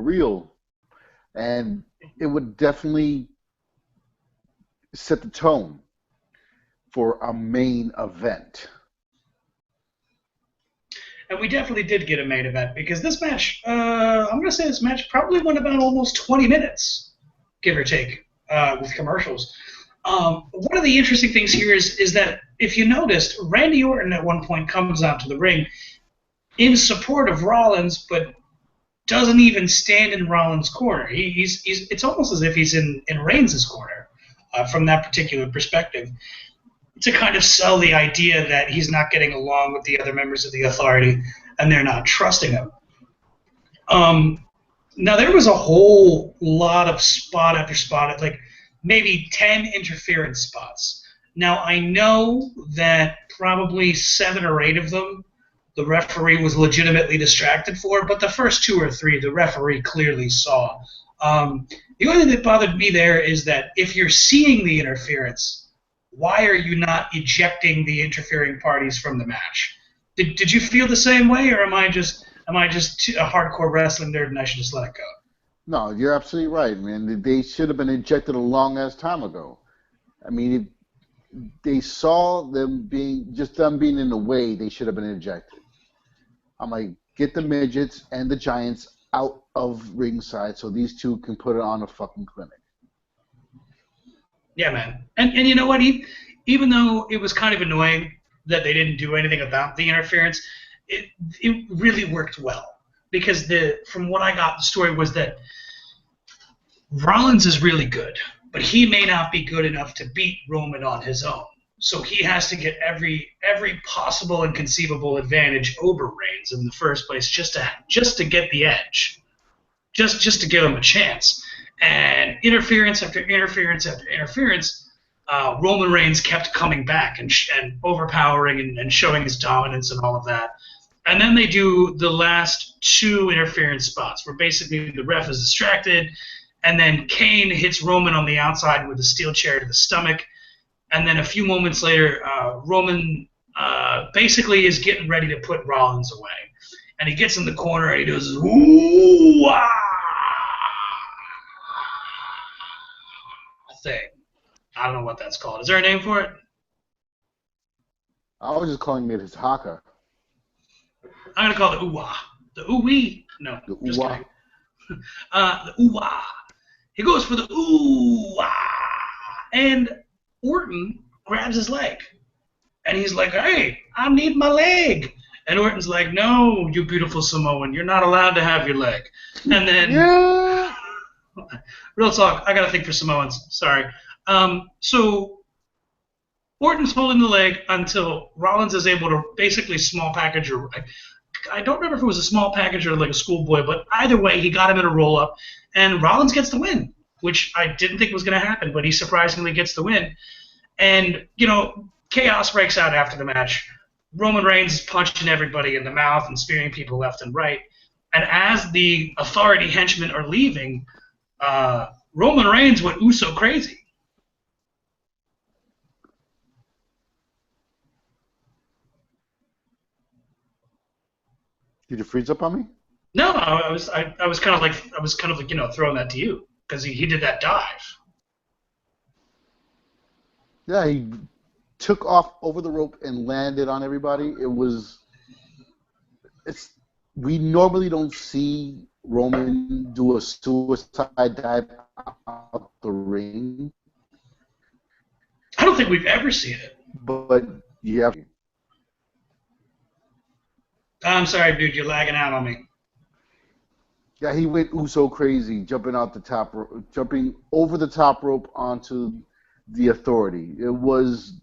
real, and it would definitely set the tone for a main event. And we definitely did get a main event because this match, I'm going to say this match probably went about almost 20 minutes, give or take, with commercials. One of the interesting things here is that if you noticed, Randy Orton at one point comes out to the ring in support of Rollins, but doesn't even stand in Rollins' corner. It's almost as if he's in Reigns' corner from that particular perspective, to kind of sell the idea that he's not getting along with the other members of the Authority and they're not trusting him. Now, there was a whole lot of spot after spot, like maybe 10 interference spots. Now, I know that probably 7 or 8 of them the referee was legitimately distracted for, but the first 2 or 3 the referee clearly saw. The only thing that bothered me there is that if you're seeing the interference, why are you not ejecting the interfering parties from the match? Did you feel the same way, or am I just a hardcore wrestling nerd and I should just let it go? No, you're absolutely right, man. They should have been ejected a long ass time ago. I mean, they saw them being in the way. They should have been ejected. I'm like, get the midgets and the giants out of ringside so these two can put it on a fucking clinic. Yeah, man. And you know what? Even though it was kind of annoying that they didn't do anything about the interference, it really worked well. Because from what I got, the story was that Rollins is really good, but he may not be good enough to beat Roman on his own. So he has to get every possible and conceivable advantage over Reigns in the first place, just to get the edge, just to give him a chance. And interference after interference after interference, Roman Reigns kept coming back and overpowering and showing his dominance and all of that. And then they do the last two interference spots where basically the ref is distracted, and then Kane hits Roman on the outside with a steel chair to the stomach. And then a few moments later, Roman basically is getting ready to put Rollins away. And he gets in the corner and he does, ooh, ah, thing. I don't know what that's called. Is there a name for it? I was just calling it his haka. I'm going to call it ooh-ah. The ooh-wee? No, The just ooh-ah. kidding. The ooh-ah. He goes for the ooh-ah. And Orton grabs his leg. And he's like, hey, I need my leg. And Orton's like, no, you beautiful Samoan, you're not allowed to have your leg. And then, Yeah. real talk, I got to think for Samoans. Sorry. So Orton's holding the leg until Rollins is able to basically small package or I don't remember if it was a small package or like a schoolboy, but either way, he got him in a roll-up, and Rollins gets the win, which I didn't think was going to happen, but he surprisingly gets the win. And, chaos breaks out after the match. Roman Reigns is punching everybody in the mouth and spearing people left and right. And as the Authority henchmen are leaving, Roman Reigns went Uso crazy. Did you freeze up on me? No, I was kind of like throwing that to you because he did that dive. Yeah, he took off over the rope and landed on everybody. We normally don't see Roman do a suicide dive out the ring, I don't think we've ever seen it. but yeah. I'm sorry, dude, you're lagging out on me. Yeah, he went Uso crazy, jumping over the top rope onto the Authority. It was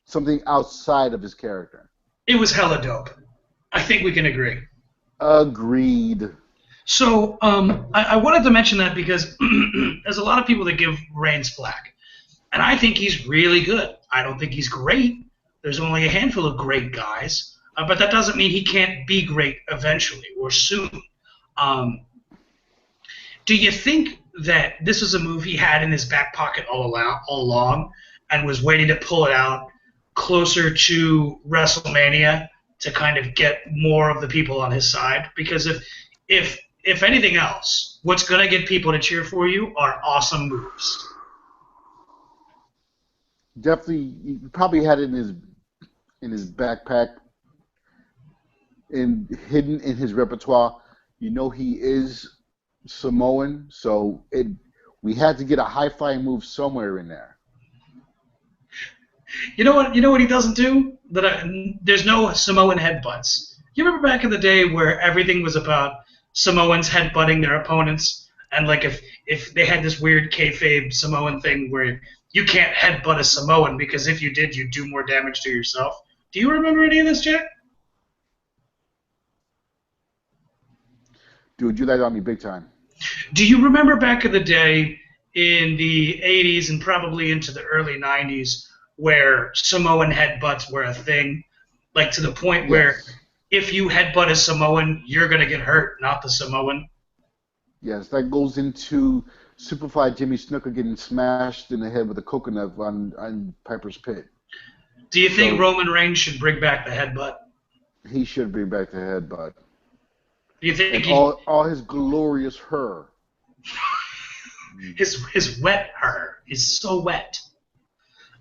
something outside of his character. It was hella dope. I think we can agree. Agreed. So I wanted to mention that because there's a lot of people that give Reigns flack. And I think he's really good. I don't think he's great. There's only a handful of great guys. But that doesn't mean he can't be great eventually or soon. Do you think that this is a move he had in his back pocket all along and was waiting to pull it out closer to WrestleMania to kind of get more of the people on his side? Because if anything else, what's going to get people to cheer for you are awesome moves. Definitely, he probably had it in his backpack and hidden in his repertoire. He is Samoan, so we had to get a high-flying move somewhere in there. You know what he doesn't do? There's no Samoan headbutts. You remember back in the day where everything was about Samoans headbutting their opponents, and like if they had this weird kayfabe Samoan thing where you can't headbutt a Samoan because if you did, you'd do more damage to yourself. Do you remember any of this, Jack? Dude, you laid on me big time. Do you remember back in the day in the 80s and probably into the early 90s where Samoan headbutts were a thing? Like to the point where if you headbutt a Samoan, you're going to get hurt, not the Samoan? Yes, that goes into Superfly Jimmy Snuka getting smashed in the head with a coconut on Piper's Pit. Do you think Roman Reigns should bring back the headbutt? He should bring back the headbutt. Do you think all his glorious hair. his wet hair is so wet.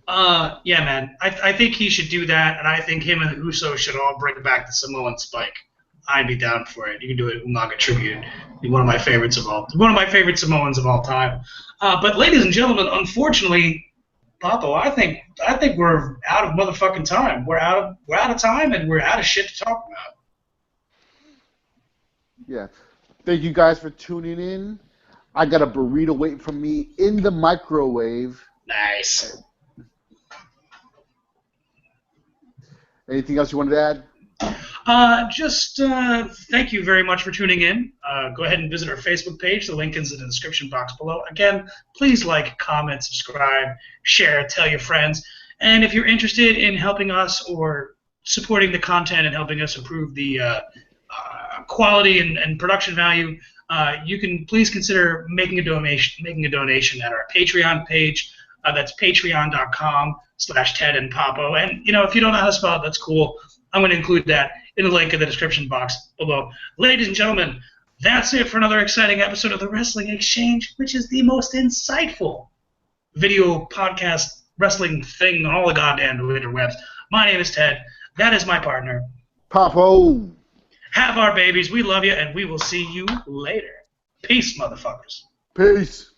Yeah, man. I think he should do that, and I think him and the Usos should all bring back the Samoan Spike. I'd be down for it. You can do it Umaga tribute. One of my favorite Samoans of all time. But ladies and gentlemen, unfortunately, Papo, I think we're out of motherfucking time. We're out of time, and we're out of shit to talk about. Yeah. Thank you guys for tuning in. I got a burrito waiting for me in the microwave. Nice. Anything else you wanted to add? Just thank you very much for tuning in. Go ahead and visit our Facebook page. The link is in the description box below. Again, please like, comment, subscribe, share, tell your friends. And if you're interested in helping us or supporting the content and helping us improve the quality and production value, you can please consider making a donation at our Patreon page. That's patreon.com/TedandPapo. And if you don't know how to spell it, that's cool. I'm going to include that in the link in the description box below. Ladies and gentlemen, that's it for another exciting episode of the Wrestling Exchange, which is the most insightful video podcast wrestling thing on all the goddamn interwebs. My name is Ted. That is my partner. Papo. Have our babies. We love you, and we will see you later. Peace, motherfuckers. Peace.